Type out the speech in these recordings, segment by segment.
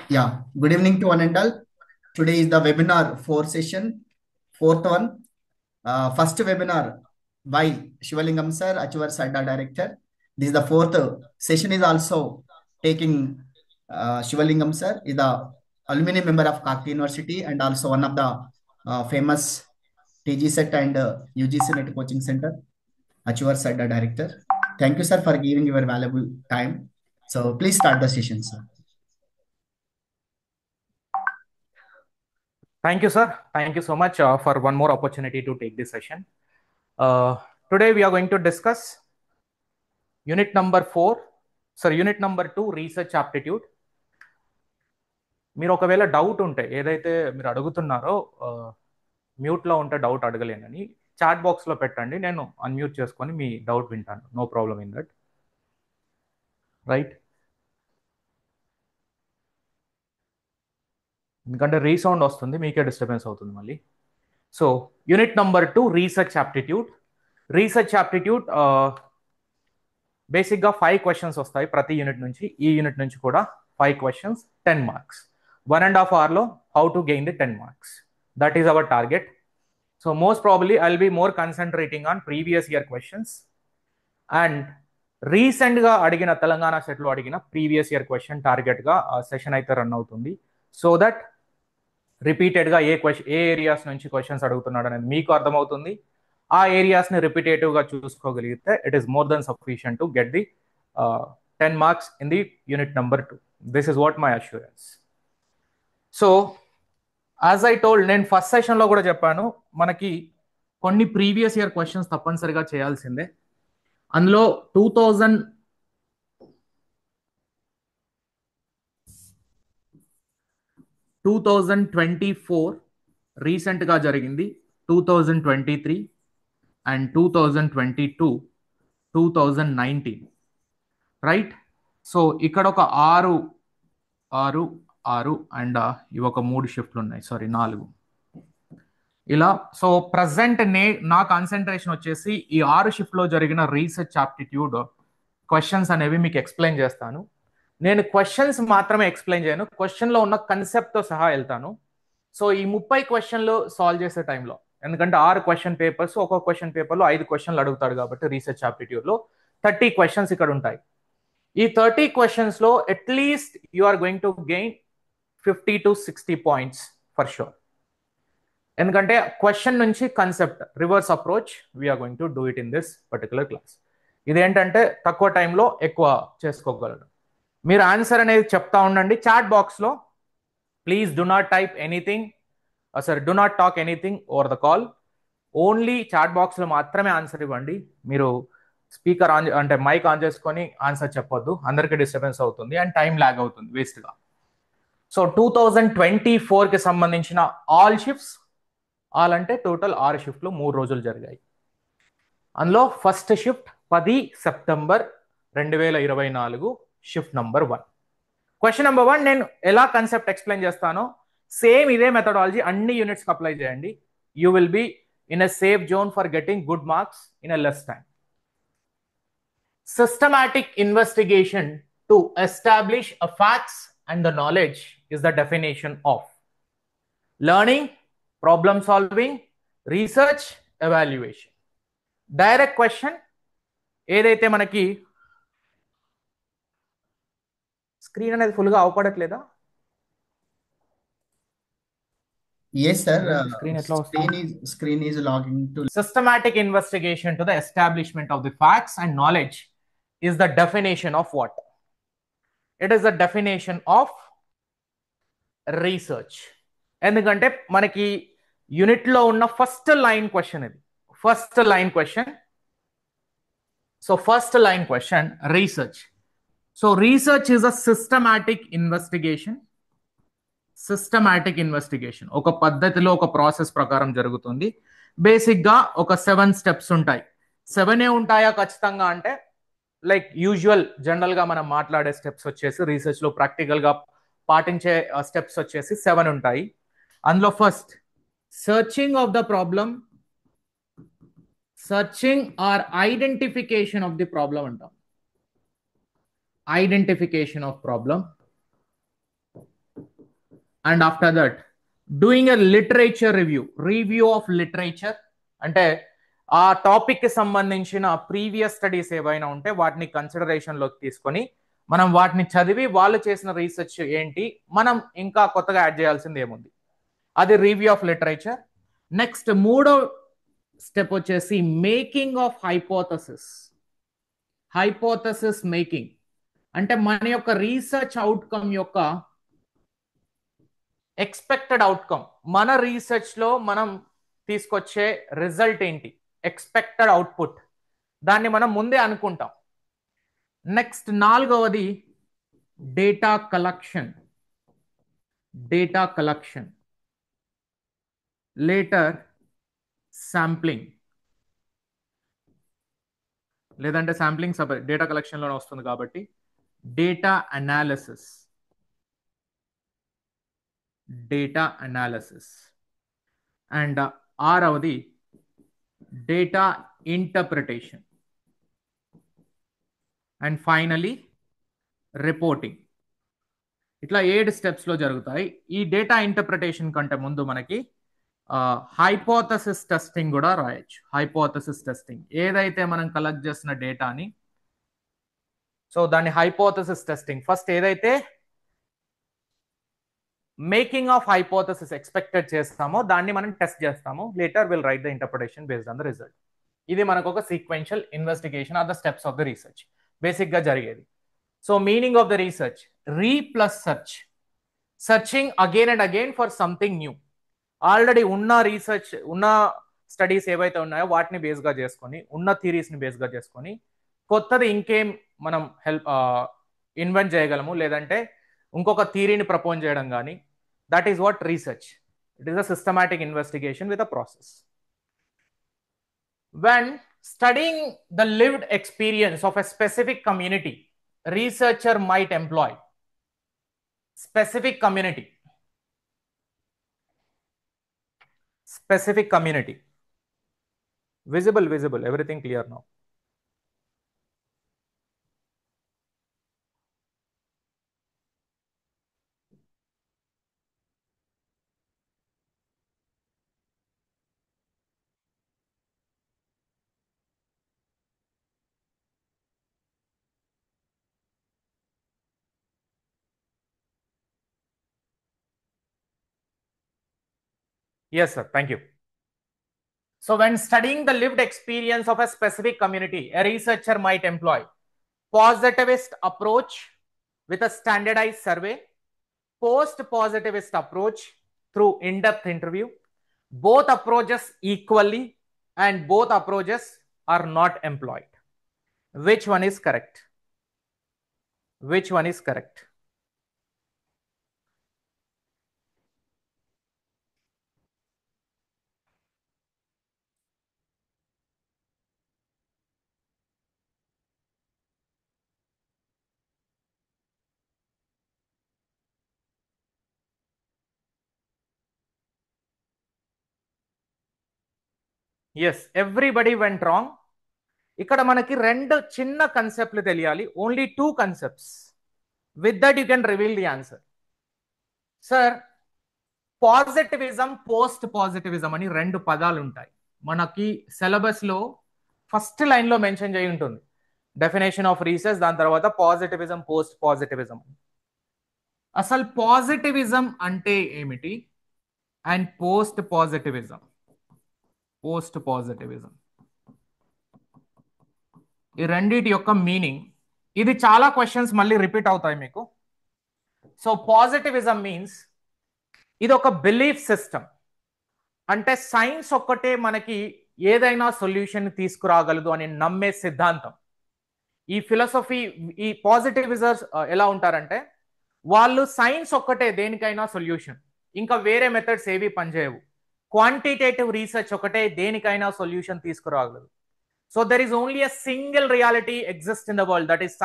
Yeah, good evening to one and all. Today is the webinar four session, fourth one. First webinar by Shivalingam sir, Achivar Sadda director. This is the fourth session is also taking Shivalingam sir is the alumni member of Kakti University and also one of the famous TG set and UGC net coaching center, Achivar Sadda director. Thank you sir for giving your valuable time. So please start the session, sir. Thank you, sir. Thank you so much for one more opportunity to take this session. Uh, Today, we are going to discuss unit number 4, unit number 2, research aptitude. మీరు ఒకవేళ doubt ఉంటే ఏదైతే మీరు అడుగుతున్నారో మ్యూట్లో ఉంటే doubt అడగలేనని chat బాక్స్లో పెట్టండి, నేను అన్మ్యూట్ చేసుకొని మీ డౌట్ వింటాను. No problem in that, right? ఎందుకంటే రీసౌండ్ వస్తుంది, మీకే డిస్టర్బెన్స్ అవుతుంది మళ్ళీ. So unit number 2, research aptitude. Research aptitude బేసిక్గా 5 క్వశ్చన్స్ వస్తాయి ప్రతి యూనిట్ నుంచి. ఈ యూనిట్ నుంచి కూడా 5 క్వశ్చన్స్, 10 మార్క్స్. 1.5 అవర్లో how to gain the 10 marks. That is our target. So most probably I will be more concentrating on previous year questions and రీసెంట్గా అడిగిన తెలంగాణ సెట్లో అడిగిన ప్రీవియస్ ఇయర్ క్వశ్చన్ టార్గెట్గా సెషన్ అయితే రన్ అవుతుంది. సో దట్ రిపీటెడ్గా ఏ ఏరియాస్ నుంచి క్వశ్చన్స్ అడుగుతున్నాడు అనేది మీకు అర్థమవుతుంది. ఆ ఏరియాస్ని రిపీటేటివ్గా చూసుకోగలిగితే it is more then sufficient to get the 10 marks in the unit number 2. This is what my assurance. So as I told, నేను ఫస్ట్ సెషన్లో కూడా చెప్పాను, మనకి కొన్ని ప్రీవియస్ ఇయర్ క్వశ్చన్స్ తప్పనిసరిగా చేయాల్సిందే. అందులో 2024 రీసెంట్గా జరిగింది, 2023 అండ్ 2022, 2019, రైట్? సో ఇక్కడ ఒక 6 అండ్ ఇవి ఒక 3 షిఫ్ట్లు ఉన్నాయి, 4 ఇలా. సో ప్రజెంట్ నా కాన్సన్ట్రేషన్ వచ్చేసి ఈ 6 షిఫ్ట్లో జరిగిన రీసెర్చ్ ఆప్టిట్యూడ్ క్వశ్చన్స్ అనేవి మీకు ఎక్స్ప్లెయిన్ చేస్తాను. నేను క్వశ్చన్స్ మాత్రమే ఎక్స్ప్లెయిన్ చేయను, క్వశ్చన్లో ఉన్న కన్సెప్ట్తో సహా వెళ్తాను. సో ఈ 30 క్వశ్చన్లు సాల్వ్ చేసే టైంలో, ఎందుకంటే 6 క్వశ్చన్ పేపర్స్, ఒక్కొక్క క్వశ్చన్ పేపర్లో 5 క్వశ్చన్లు అడుగుతాడు కాబట్టి రీసెర్చ్ ఆప్టిట్యూడ్లో 30 క్వశ్చన్స్ ఇక్కడ ఉంటాయి. ఈ 30 క్వశ్చన్స్లో at least you are going to gain 50 to 60 points for sure. ఎందుకంటే క్వశ్చన్ నుంచి concept reverse approach we are going to do it in this particular class. ఇదేంటంటే తక్కువ టైంలో ఎక్కువ చేసుకోగలరు. మీరు ఆన్సర్ అనేది చెప్తా ఉండండి చాట్ బాక్స్లో. Please do not type anything, do not talk anything over the call. Only chat బాక్స్లో మాత్రమే ఆన్సర్ ఇవ్వండి. మీరు స్పీకర్ ఆన్ అంటే మైక్ ఆన్ చేసుకొని ఆన్సర్ చెప్పొద్దు, అందరికీ డిస్టర్బెన్స్ అవుతుంది అండ్ టైం ల్యాగ్ అవుతుంది వేస్ట్గా. సో 2024కి సంబంధించిన ఆల్ షిఫ్ట్స్, ఆల్ అంటే టోటల్ 6 షిఫ్ట్లు 3 రోజులు జరిగాయి. అందులో first shift 10 September 2024, shift number 1. Question number 1 నేను ఎలా కన్సెప్ట్ ఎక్స్ప్లెయిన్ చేస్తానో సేమ్ ఇదే మెథడాలజీ అన్ని యూనిట్స్కి అప్లై చేయండి. You will be in a safe zone for getting good marks in a less time. Systematic investigation to establish a facts and the knowledge is the definition of learning, problem solving, research, evaluation. Direct question. ఏదైతే మనకి screen అనేది ఫుల్గా అవపడట్లేదా? Yes, sir. Screen is logging to Systematic investigation to the establishment of the facts and knowledge is the definition of what? It is the definition of research. ఎందుకంటే మనకి యూనిట్లో ఉన్న first line question ఇది. First line question. So first line question research. So research is a systematic investigation. Systematic investigation ఒక పద్ధతిలో, ఒక process ప్రకారం జరుగుతుంది. బేసిక్గా ఒక 7 స్టెప్స్ ఉంటాయి. 7 ఉంటాయా ఖచ్చితంగా అంటే, లైక్ యూజువల్ జనరల్గా మనం మాట్లాడే స్టెప్స్ వచ్చేసి రీసెర్చ్లో ప్రాక్టికల్గా పాటించే స్టెప్స్ వచ్చేసి 7 ఉంటాయి. అందులో first searching of the problem, searching or identification of the problem అంటాం. Identification of problem. And after that doing a literature review of literature, అంటే ఆ టాపిక్ కి సంబంధించిన ప్రీవియస్ స్టడీస్ ఏవైనా ఉంటే వాటిని కన్సిడరేషన్లోకి తీసుకొని మనం వాటిని చదివి వాళ్ళు చేసిన రీసెర్చ్ ఏంటి, మనం ఇంకా కొత్తగా యాడ్ చేయాల్సింది ఏముంది, అది రివ్యూ ఆఫ్ లిటరేచర్. నెక్స్ట్ మూడో స్టెప్ వచ్చేసి మేకింగ్ ఆఫ్ హైపోథసిస్ మేకింగ్, అంటే మన యొక్క రీసెర్చ్ అవుట్కమ్ యొక్క ఎక్స్పెక్టెడ్ అవుట్కమ్, మన రీసెర్చ్ లో మనం తీసుకొచ్చే రిజల్ట్ ఏంటి, ఎక్స్పెక్టెడ్ అవుట్పుట్, దాన్ని మనం ముందే అనుకుంటాం. నెక్స్ట్ నాలుగవది డేటా కలెక్షన్, లేటర్ శాంప్లింగ్, లేదంటే శాంప్లింగ్ సపరేట్ డేటా కలెక్షన్ లోనే వస్తుంది కాబట్టి డేటా అనాలిసిస్, అండ్ ఆరవది data interpretation, and finally reporting. ఇట్లా 7 స్టెప్స్ లో జరుగుతాయి. ఈ డేటా ఇంటర్ప్రిటేషన్ కంటే ముందు మనకి హైపోథసిస్ టెస్టింగ్ కూడా రాయొచ్చు. హైపోథసిస్ టెస్టింగ్ ఏదైతే మనం కలెక్ట్ చేసిన డేటాని, సో దాన్ని హైపోథసిస్ టెస్టింగ్, ఫస్ట్ ఏదైతే మేకింగ్ ఆఫ్ హైపోథసిస్ ఎక్స్పెక్టెడ్ చేస్తామో దాన్ని మనం టెస్ట్ చేస్తాము. Later will write the interpretation based on the result. ఇది మనకు ఒక sequential investigation of the steps of the research basic గా జరిగేది. So meaning of the research, re plus search, searching again and again for something new. Already ఉన్న research, ఉన్న studies ఏవైతే ఉన్నాయో వాటిని బేస్గా చేసుకొని, ఉన్న థియరీస్ని బేస్గా చేసుకొని కొత్తది ఇంకేం మనం ఇన్వెంట్ చేయగలము, లేదంటే ఇంకొక థియరీని ప్రపోజ్ చేయడం కానీ, that is what research. It is a systematic investigation with a process. When studying the lived experience of a specific community, researcher might employ specific community. Visible, everything clear now. Yes, sir. Thank you. So when studying the lived experience of a specific community, a researcher might employ positivist approach with a standardized survey, post-positivist approach through in-depth interview. Both approaches equally, and both approaches are not employed. Which one is correct? Which one is correct? Yes, everybody went wrong. ఇక్కడ మనకి రెండు చిన్న కన్సెప్ట్లు తెలియాలి, only 2 concepts. With that you can reveal the answer. Sir, positivism, post positivism అని 2 పదాలు ఉంటాయి మనకి syllabus లో. ఫస్ట్ లైన్ లో మెన్షన్ చేయి ఉంటుంది డెఫినేషన్ ఆఫ్ రీసెర్చ్, దాని తర్వాత పాజిటివిజం, పోస్ట్ పాజిటివిజం. అసలు పాజిటివిజం అంటే ఏమిటి అండ్ పోస్ట్ పాజిటివిజం ఈ రెండిటి యొక్క మీనింగ్, ఇది చాలా క్వశ్చన్స్ మళ్ళీ రిపీట్ అవుతాయి మీకు. సో పాజిటివిజం మీన్స్ ఇది ఒక బిలీఫ్ సిస్టమ్, అంటే సైన్స్ ఒక్కటే మనకి ఏదైనా సొల్యూషన్ తీసుకురాగలదు అని నమ్మే సిద్ధాంతం. ఈ ఫిలాసఫీ, ఈ పాజిటివిజర్స్ ఎలా ఉంటారంటే వాళ్ళు సైన్స్ ఒక్కటే దేనికైనా సొల్యూషన్, ఇంకా వేరే మెథడ్స్ ఏవి పనిచేయవు. క్వాంటిటేటివ్ రీసెర్చ్ ఒకటే దేనికైనా సొల్యూషన్ తీసుకురాగలదు. So there is only a single reality exist in the world, that is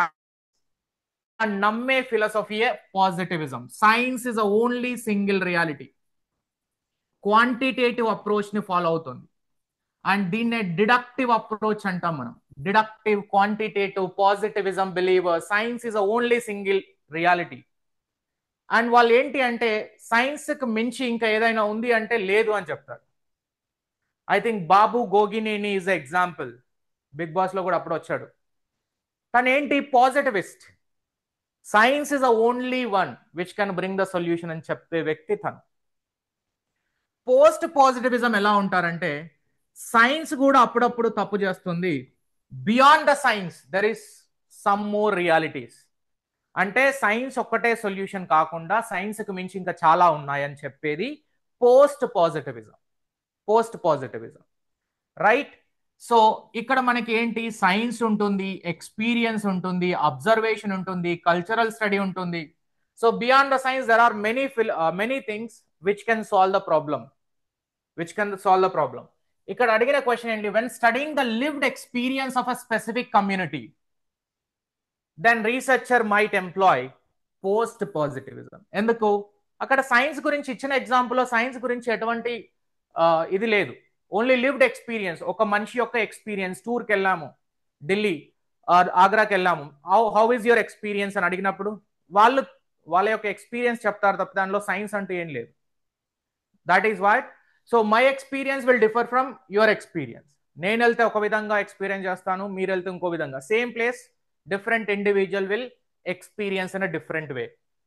నమ్మే ఫిలాసఫీయే positivism. Science is only single reality. Quantitative approach ని ఫాలో అవుతుంది, అండ్ దీన్నే డిడక్టివ్ అప్రోచ్ అంటాం మనం. Deductive, quantitative, positivism believer, science is only single reality. And వాళ్ళు ఏంటి అంటే సైన్స్కి మించి ఇంకా ఏదైనా ఉంది అంటే లేదు అని చెప్తారు. I think Babu Gogineni is example. Bigg Boss లో కూడా అప్పుడు వచ్చాడు. తను ఏంటి positivist. Science is the only one which can bring the solution అని చెప్పే వ్యక్తి తను. పోస్ట్ పాజిటివిజం ఎలా ఉంటారంటే సైన్స్ కూడా అప్పుడప్పుడు తప్పు చేస్తుంది. Beyond the science there is some more realities. అంటే సైన్స్ ఒక్కటే సొల్యూషన్ కాకుండా సైన్స్కి మించి ఇంకా చాలా ఉన్నాయని చెప్పేది post positivism. Post positivism, right? So ఇక్కడ మనకి ఏంటి, సైన్స్ ఉంటుంది, ఎక్స్పీరియన్స్ ఉంటుంది, అబ్జర్వేషన్ ఉంటుంది, కల్చరల్ స్టడీ ఉంటుంది. So beyond the science there are many things which can solve the problem. ఇక్కడ అడిగిన క్వశ్చన్ ఏంటి, when studying the lived experience of a specific community then researcher might employee post positivism. ఎందుకు? అక్కడ science గురించి ఇచ్చిన example science గురించి ఎటువంటి ఇది లేదు, ఓన్లీ లివ్డ్ ఎక్స్పీరియన్స్. ఒక మనిషి యొక్క ఎక్స్పీరియన్స్, టూర్కి వెళ్ళాము, ఢిల్లీ ఆగ్రాకి వెళ్ళాము, హౌ ఈజ్ యువర్ ఎక్స్పీరియన్స్ అని అడిగినప్పుడు వాళ్ళ యొక్క ఎక్స్పీరియన్స్ చెప్తారు తప్ప దానిలో సైన్స్ అంటూ ఏం లేదు. That is what. So my experience will differ from your experience. నేను వెళ్తే ఒక విధంగా ఎక్స్పీరియన్స్ చేస్తాను, మీరు వెళ్తే ఇంకో విధంగా. Same place different individual will experience in a different way.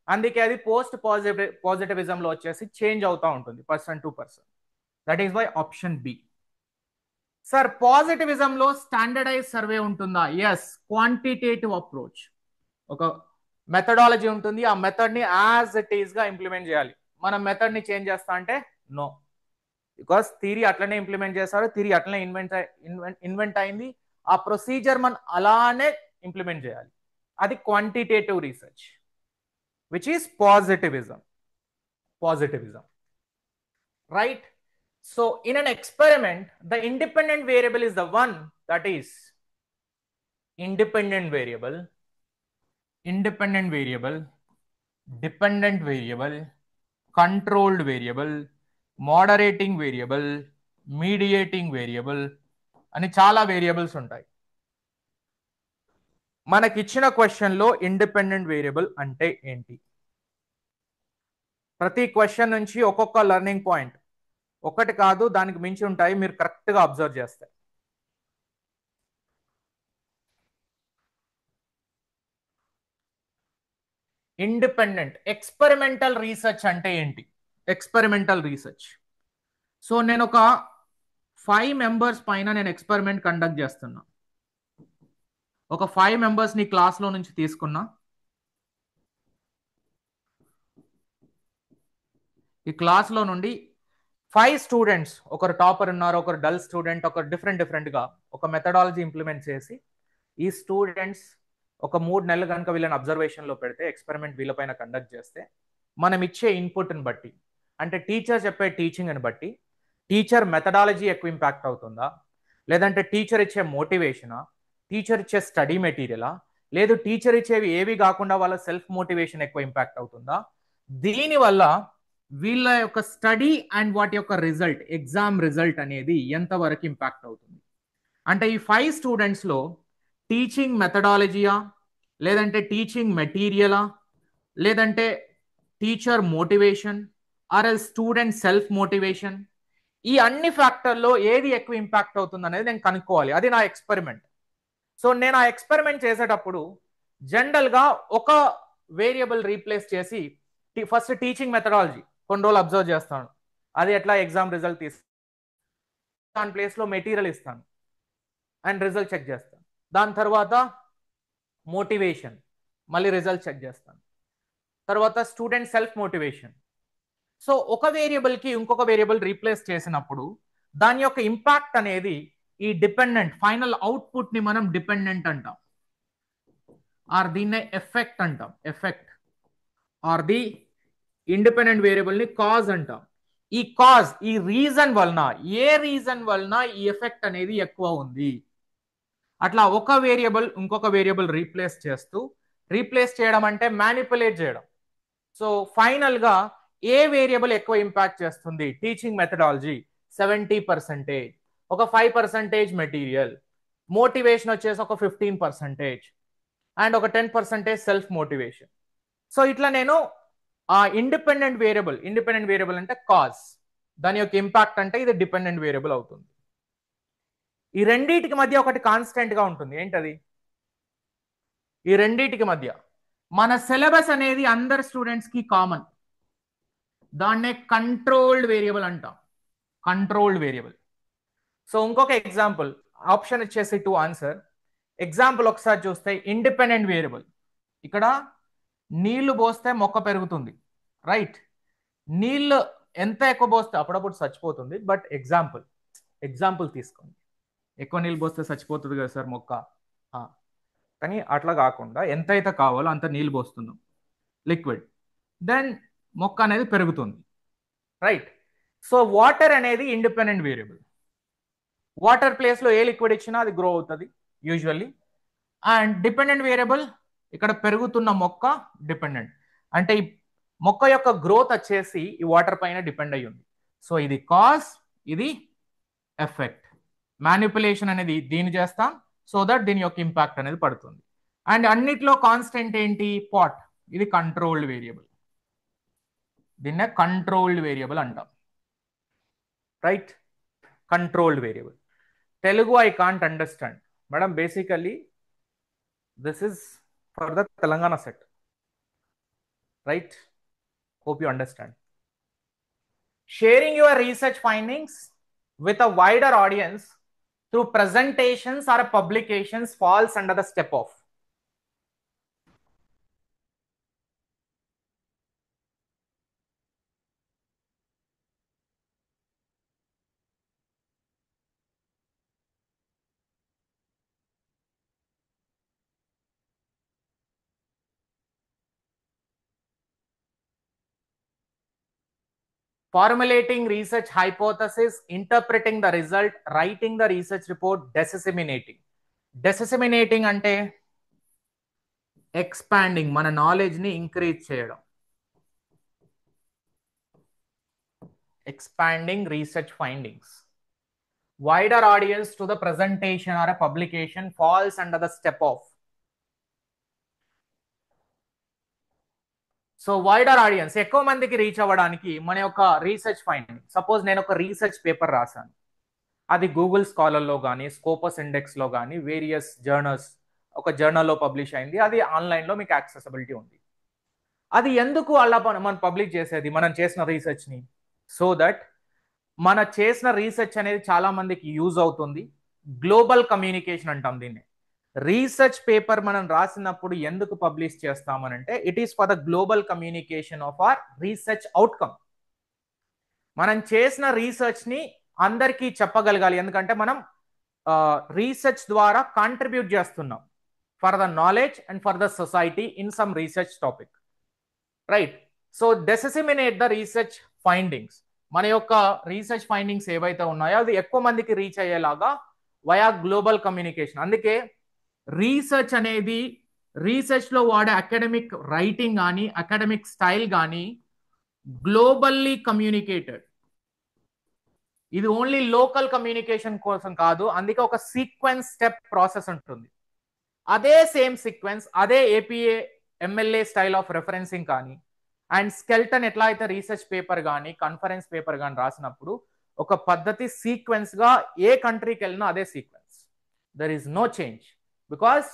అందుకే అది పోస్ట్ పాజిటివిజంలో వచ్చేసి చేంజ్ అవుతూ ఉంటుంది person to person. That is why option B. Sir పాజిటివిజంలో స్టాండర్డైజ్ సర్వే ఉంటుందా? ఎస్. క్వాంటిటేటివ్ అప్రోచ్, ఒక మెథడాలజీ ఉంటుంది, ఆ మెథడ్ని యాజ్ ఇట్ ఈస్ గా ఇంప్లిమెంట్ చేయాలి. మనం మెథడ్ని చేంజ్ చేస్తా అంటే నో, బికాస్ థియరీ అట్లనే ఇంప్లిమెంట్ చేస్తారు, థియరీ అట్లనే ఇన్వెంట్ అయింది, ఆ ప్రొసీజర్ మనం అలానే ఇంప్లిమెంట్ చేయాలి. అది quantitative research which is positivism. Right? So in an experiment, the independent variable is the one that is independent variable, dependent variable, controlled variable, moderating variable, mediating variable అని చాలా variables ఉంటాయి. మనకిచ్చిన క్వశ్చన్లో independent variable అంటే ఏంటి? ప్రతి question నుంచి ఒక్కొక్క లెర్నింగ్ పాయింట్, ఒకటి కాదు దానికి మించి ఉంటాయి, మీరు కరెక్ట్గా అబ్జర్వ్ చేస్తే. ఇండిపెండెంట్ ఎక్స్పెరిమెంటల్ రీసెర్చ్ అంటే ఏంటి? ఎక్స్పెరిమెంటల్ రీసెర్చ్, సో నేను ఒక 5 మెంబర్స్ పైన నేను ఎక్స్పెరిమెంట్ కండక్ట్ చేస్తున్నా. ఒక 5 మెంబర్స్ని క్లాస్లో నుంచి తీసుకున్నా. ఈ క్లాస్లో నుండి 5 స్టూడెంట్స్, ఒకరు టాపర్ ఉన్నారు, ఒకరు డల్ స్టూడెంట్, ఒకరు డిఫరెంట్గా ఒక మెథడాలజీ ఇంప్లిమెంట్ చేసి ఈ స్టూడెంట్స్ ఒక 3 నెలలు కనుక వీళ్ళని అబ్జర్వేషన్లో పెడితే, ఎక్స్పెరిమెంట్ వీళ్ళపైన కండక్ట్ చేస్తే, మనం ఇచ్చే ఇన్పుట్ని బట్టి, అంటే టీచర్ చెప్పే టీచింగ్ని బట్టి టీచర్ మెథడాలజీ ఎక్కువ ఇంపాక్ట్ అవుతుందా, లేదంటే టీచర్ ఇచ్చే మోటివేషనా, టీచర్ ఇచ్చే స్టడీ మెటీరియలా, లేదు టీచర్ ఇచ్చేవి ఏవి కాకుండా వాళ్ళ సెల్ఫ్ మోటివేషన్ ఎక్కువ ఇంపాక్ట్ అవుతుందా, దీనివల్ల వీళ్ళ యొక్క స్టడీ అండ్ వాటి యొక్క రిజల్ట్, ఎగ్జామ్ రిజల్ట్ అనేది ఎంతవరకు ఇంపాక్ట్ అవుతుంది. అంటే ఈ 5 స్టూడెంట్స్లో టీచింగ్ మెథడాలజీయా, లేదంటే టీచింగ్ మెటీరియలా, లేదంటే teacher motivation R L student self motivation, ఈ అన్ని ఫ్యాక్టర్లో ఏది ఎక్కువ ఇంపాక్ట్ అవుతుంది అనేది నేను కనుక్కోవాలి. అది నా ఎక్స్పెరిమెంట్. సో నేను ఆ ఎక్స్పెరిమెంట్ చేసేటప్పుడు జనరల్గా ఒక వేరియబుల్ రీప్లేస్ చేసి ఫస్ట్ టీచింగ్ మెథడాలజీ కొన్ని రోజులు అబ్జర్వ్ చేస్తాను, అది ఎట్లా ఎగ్జామ్ రిజల్ట్ తీస్తాను, దాని ప్లేస్లో మెటీరియల్ ఇస్తాను అండ్ రిజల్ట్ చెక్ చేస్తాను. దాని తర్వాత మోటివేషన్, మళ్ళీ రిజల్ట్ చెక్ చేస్తాను. తర్వాత స్టూడెంట్ సెల్ఫ్ మోటివేషన్. సో ఒక వేరియబుల్కి ఇంకొక వేరియబుల్ రీప్లేస్ చేసినప్పుడు దాని యొక్క ఇంపాక్ట్ అనేది ఈ డిపెండెంట్ ఫైనల్ అవుట్పుట్ని మనం డిపెండెంట్ అంటాం, ఆర్ దీన్నే ఎఫెక్ట్ అంటాం. ఎఫెక్ట్ ఆర్ ది ఇండిపెండెంట్ వేరియబుల్ని కాజ్ అంటాం. ఈ కాజ్, ఈ రీజన్ వలన, ఏ రీజన్ వలన ఈ ఎఫెక్ట్ అనేది ఎక్కువ ఉంది, అట్లా ఒక వేరియబుల్ ఇంకొక వేరియబుల్ రీప్లేస్ చేయడం అంటే మ్యానిపులేట్ చేయడం. సో ఫైనల్గా ఏ వేరియబుల్ ఎక్కువ ఇంపాక్ట్ చేస్తుంది? టీచింగ్ మెథడాలజీ 70%, ఒక 5% మెటీరియల్, మోటివేషన్ వచ్చేసి ఒక 15% అండ్ ఒక 10% సెల్ఫ్ మోటివేషన్. సో ఇట్లా నేను ఆ ఇండిపెండెంట్ వేరియబుల్ అంటే కాజ్, దాని యొక్క ఇంపాక్ట్ అంటే ఇది డిపెండెంట్ వేరియబుల్ అవుతుంది. ఈ రెండింటికి మధ్య ఒకటి కాన్స్టెంట్ గా ఉంటుంది. ఏంటది? ఈ రెండింటికి మధ్య మన సిలబస్ అనేది అందరు స్టూడెంట్స్ కి కామన్, దాన్నే కంట్రోల్డ్ వేరియబుల్ అంటాం. Controlled variable. సో ఇంకొక ఎగ్జాంపుల్, ఆప్షన్ ఇచ్చేసి టు ఆన్సర్. ఎగ్జాంపుల్ ఒకసారి చూస్తే ఇండిపెండెంట్ వేరియబుల్, ఇక్కడ నీళ్లు పోస్తే మొక్క పెరుగుతుంది, రైట్? నీళ్ళు ఎంత ఎక్కువ పోస్తే అప్పుడప్పుడు చచ్చిపోతుంది, బట్ ఎగ్జాంపుల్ తీసుకోండి. ఎక్కువ నీళ్ళు పోస్తే చచ్చిపోతుంది కదా సార్ మొక్క, కానీ అట్లా కాకుండా ఎంతైతే కావాలో అంత నీళ్ళు పోస్తున్నాం, లిక్విడ్, దెన్ మొక్క అనేది పెరుగుతుంది, రైట్? సో వాటర్ అనేది ఇండిపెండెంట్ వేరియబుల్. వాటర్ ప్లేస్లో ఏ లిక్విడ్ ఇచ్చినా అది గ్రో అవుతుంది యూజువల్లీ. అండ్ డిపెండెంట్ వేరియబుల్, ఇక్కడ పెరుగుతున్న మొక్క డిపెండెంట్, అంటే ఈ మొక్క యొక్క గ్రోత్ వచ్చేసి ఈ వాటర్ పైన డిపెండ్ అయ్యి ఉంది. సో ఇది కాజ్, ఇది ఎఫెక్ట్. మ్యానిపులేషన్ అనేది దీన్ని చేస్తాం సో దట్ దీని యొక్క ఇంపాక్ట్ అనేది పడుతుంది. అండ్ అన్నిట్లో కాన్స్టెంట్ ఏంటి? పాట్. ఇది కంట్రోల్డ్ వేరియబుల్, దీన్నే కంట్రోల్డ్ వేరియబుల్ అంటాం, right? Controlled variable. Telugu I can't understand. Madam, basically, this is for the Telangana set, right? Hope you understand. Sharing your research findings with a wider audience through presentations or publications falls under the step of. Formulating research hypothesis, interpreting the result, writing the research report, disseminating. Disseminating అంటే expanding, మన knowledge ని increase చేయడం. Expanding research findings. Wider audience to the presentation or a publication falls under the step of. So wider audience, ఎక్కువ మందికి reach అవ్వడానికి మన యొక్క research finding. Suppose నేను ఒక రీసెర్చ్ పేపర్ రాశాను, అది గూగుల్ స్కాలర్లో కానీ స్కోపస్ ఇండెక్స్లో కానీ వేరియస్ జర్నల్స్, ఒక జర్నల్లో పబ్లిష్ అయింది, అది ఆన్లైన్లో మీకు యాక్సెసిబిలిటీ ఉంది. అది ఎందుకు అలా మనం పబ్లిష్ చేసేది? మనం చేసిన రీసెర్చ్ని, సో దట్ మన చేసిన రీసెర్చ్ అనేది చాలా మందికి యూజ్ అవుతుంది. గ్లోబల్ కమ్యూనికేషన్ అంటాం దీన్ని. రీసెర్చ్ పేపర్ మనం రాసినప్పుడు ఎందుకు పబ్లిష్ చేస్తామనంటే it is for the global communication of our research outcome. మనం చేసిన రీసెర్చ్ని అందరికీ చెప్పగలగాలి, ఎందుకంటే మనం రీసెర్చ్ ద్వారా కాంట్రిబ్యూట్ చేస్తున్నాం for the knowledge and for the society in some research topic, right? So disseminate the research findings. మన యొక్క రీసెర్చ్ ఫైండింగ్స్ ఏవైతే ఉన్నాయో అది ఎక్కువ మందికి రీచ్ అయ్యేలాగా వయా గ్లోబల్ కమ్యూనికేషన్. అందుకే రీసెర్చ్ అనేది, రీసెర్చ్లో వాడే అకాడమిక్ రైటింగ్ కానీ అకాడమిక్ స్టైల్ కానీ గ్లోబల్లీ కమ్యూనికేటెడ్. ఇది ఓన్లీ లోకల్ కమ్యూనికేషన్ కోసం కాదు, అందుకే ఒక సీక్వెన్స్ స్టెప్ ప్రాసెస్ ఉంటుంది. అదే సేమ్ సీక్వెన్స్, అదే APA MLA style of referencing కానీ అండ్ స్కెల్టన్ ఎట్లా అయితే రీసెర్చ్ పేపర్ కానీ కాన్ఫరెన్స్ పేపర్ కానీ రాసినప్పుడు ఒక పద్ధతి సీక్వెన్స్ గా ఏ కంట్రీకి వెళ్ళినా అదే sequence. There is no change because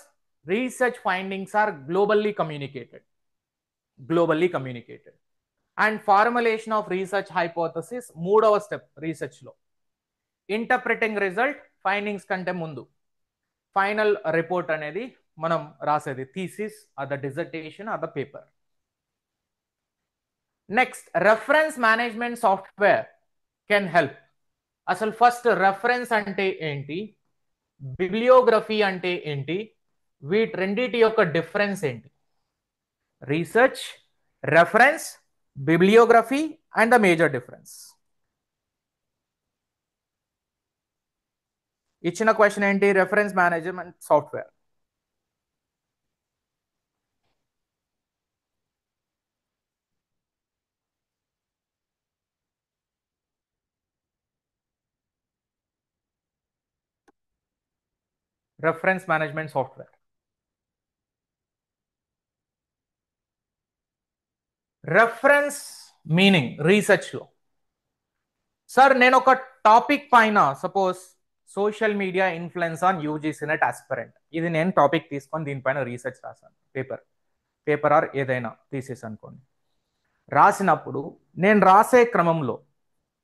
research findings are globally communicated. And formulation of research hypothesis మూడవ స్టెప్ రీసెర్చ్ లో. ఇంటర్ప్రిటింగ్ రిజల్ట్ ఫైండింగ్స్ కంటే ముందు ఫైనల్ రిపోర్ట్ అనేది మనం రాసేది, thesis or the dissertation or the paper. Next, reference management software can help. అసలు first reference అంటే ఏంటి, బిబ్లియోగ్రఫీ అంటే ఏంటి, వీటి రెండిటి యొక్క డిఫరెన్స్ ఏంటి? Research, reference, bibliography and the major difference. ఇచ్చిన క్వశ్చన్ ఏంటి? Reference management software. Reference management software. Reference meaning రీసెర్చ్లో. సార్ నేను ఒక టాపిక్ పైన suppose social media influence on UGC NET aspirant, ఇది నేను టాపిక్ తీసుకొని దీనిపైన రీసెర్చ్ రాశాను, పేపర్ ఆర్ ఏదైనా తీసేసి అనుకోండి. రాసినప్పుడు నేను రాసే క్రమంలో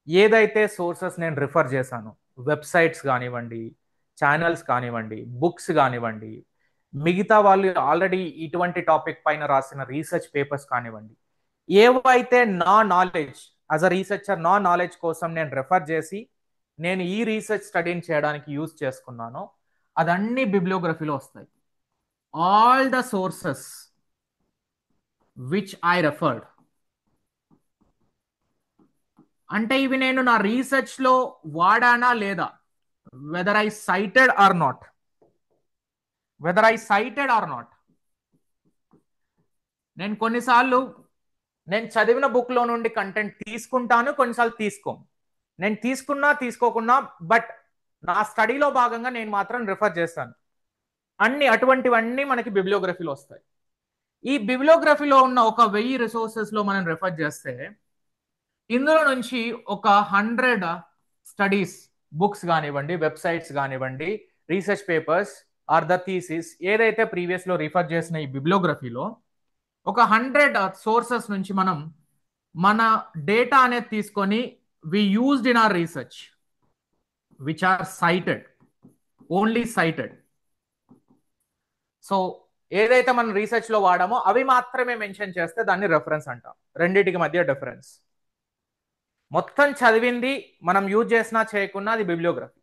ఏదైతే సోర్సెస్ నేను రిఫర్ చేశాను, వెబ్సైట్స్ కానివ్వండి, ఛానల్స్ కానివ్వండి, బుక్స్ కానివ్వండి, మిగతా వాళ్ళు ఆల్రెడీ ఇటువంటి టాపిక్ పైన రాసిన రీసెర్చ్ పేపర్స్ కానివ్వండి, ఏవైతే నా నాలెడ్జ్ యాజ్ అ రీసెర్చర్ నా నాలెడ్జ్ కోసం నేను రెఫర్ చేసి నేను ఈ రీసెర్చ్ స్టడీని చేయడానికి యూజ్ చేసుకున్నానో అదన్నీ బిబ్లియోగ్రఫీలో వస్తాయి. All the sources which I referred, అంటే ఇవి నేను నా రీసెర్చ్ లో వాడానా లేదా, whether I cited or not, నేను కొన్నిసార్లు నేను చదివిన బుక్ లో నుండి కంటెంట్ తీసుకుంటాను, కొన్నిసార్లు తీసుకోను. నేను తీసుకున్నా తీసుకోకున్నా బట్ నా స్టడీలో భాగంగా నేను మాత్రం రిఫర్ చేస్తాను. అటువంటివన్నీ మనకి బిబ్లియోగ్రఫీలో వస్తాయి. ఈ బిబ్లియోగ్రఫీలో ఉన్న 1000 రిసోర్సెస్ లో మనం రెఫర్ చేస్తే ఇందులో నుంచి 100 స్టడీస్, బుక్స్ కానివ్వండి, వెబ్సైట్స్ కానివ్వండి, research papers or the thesis ఏదైతే ప్రీవియస్ లో రిఫర్ చేసిన ఈ బిబ్లియోగ్రఫీలో 100 సోర్సెస్ నుంచి మనం మన డేటా అనేది తీసుకొని we used in our research which are cited, only cited. So ఏదైతే మనం రీసెర్చ్ లో వాడామో అవి మాత్రమే మెన్షన్ చేస్తే దాన్ని రెఫరెన్స్ అంటాం. రెండింటికి మధ్య డిఫరెన్స్. మొత్తం చదివింది మనం యూజ్ చేసినా చేయకున్నా అది బిబ్లియోగ్రఫీ.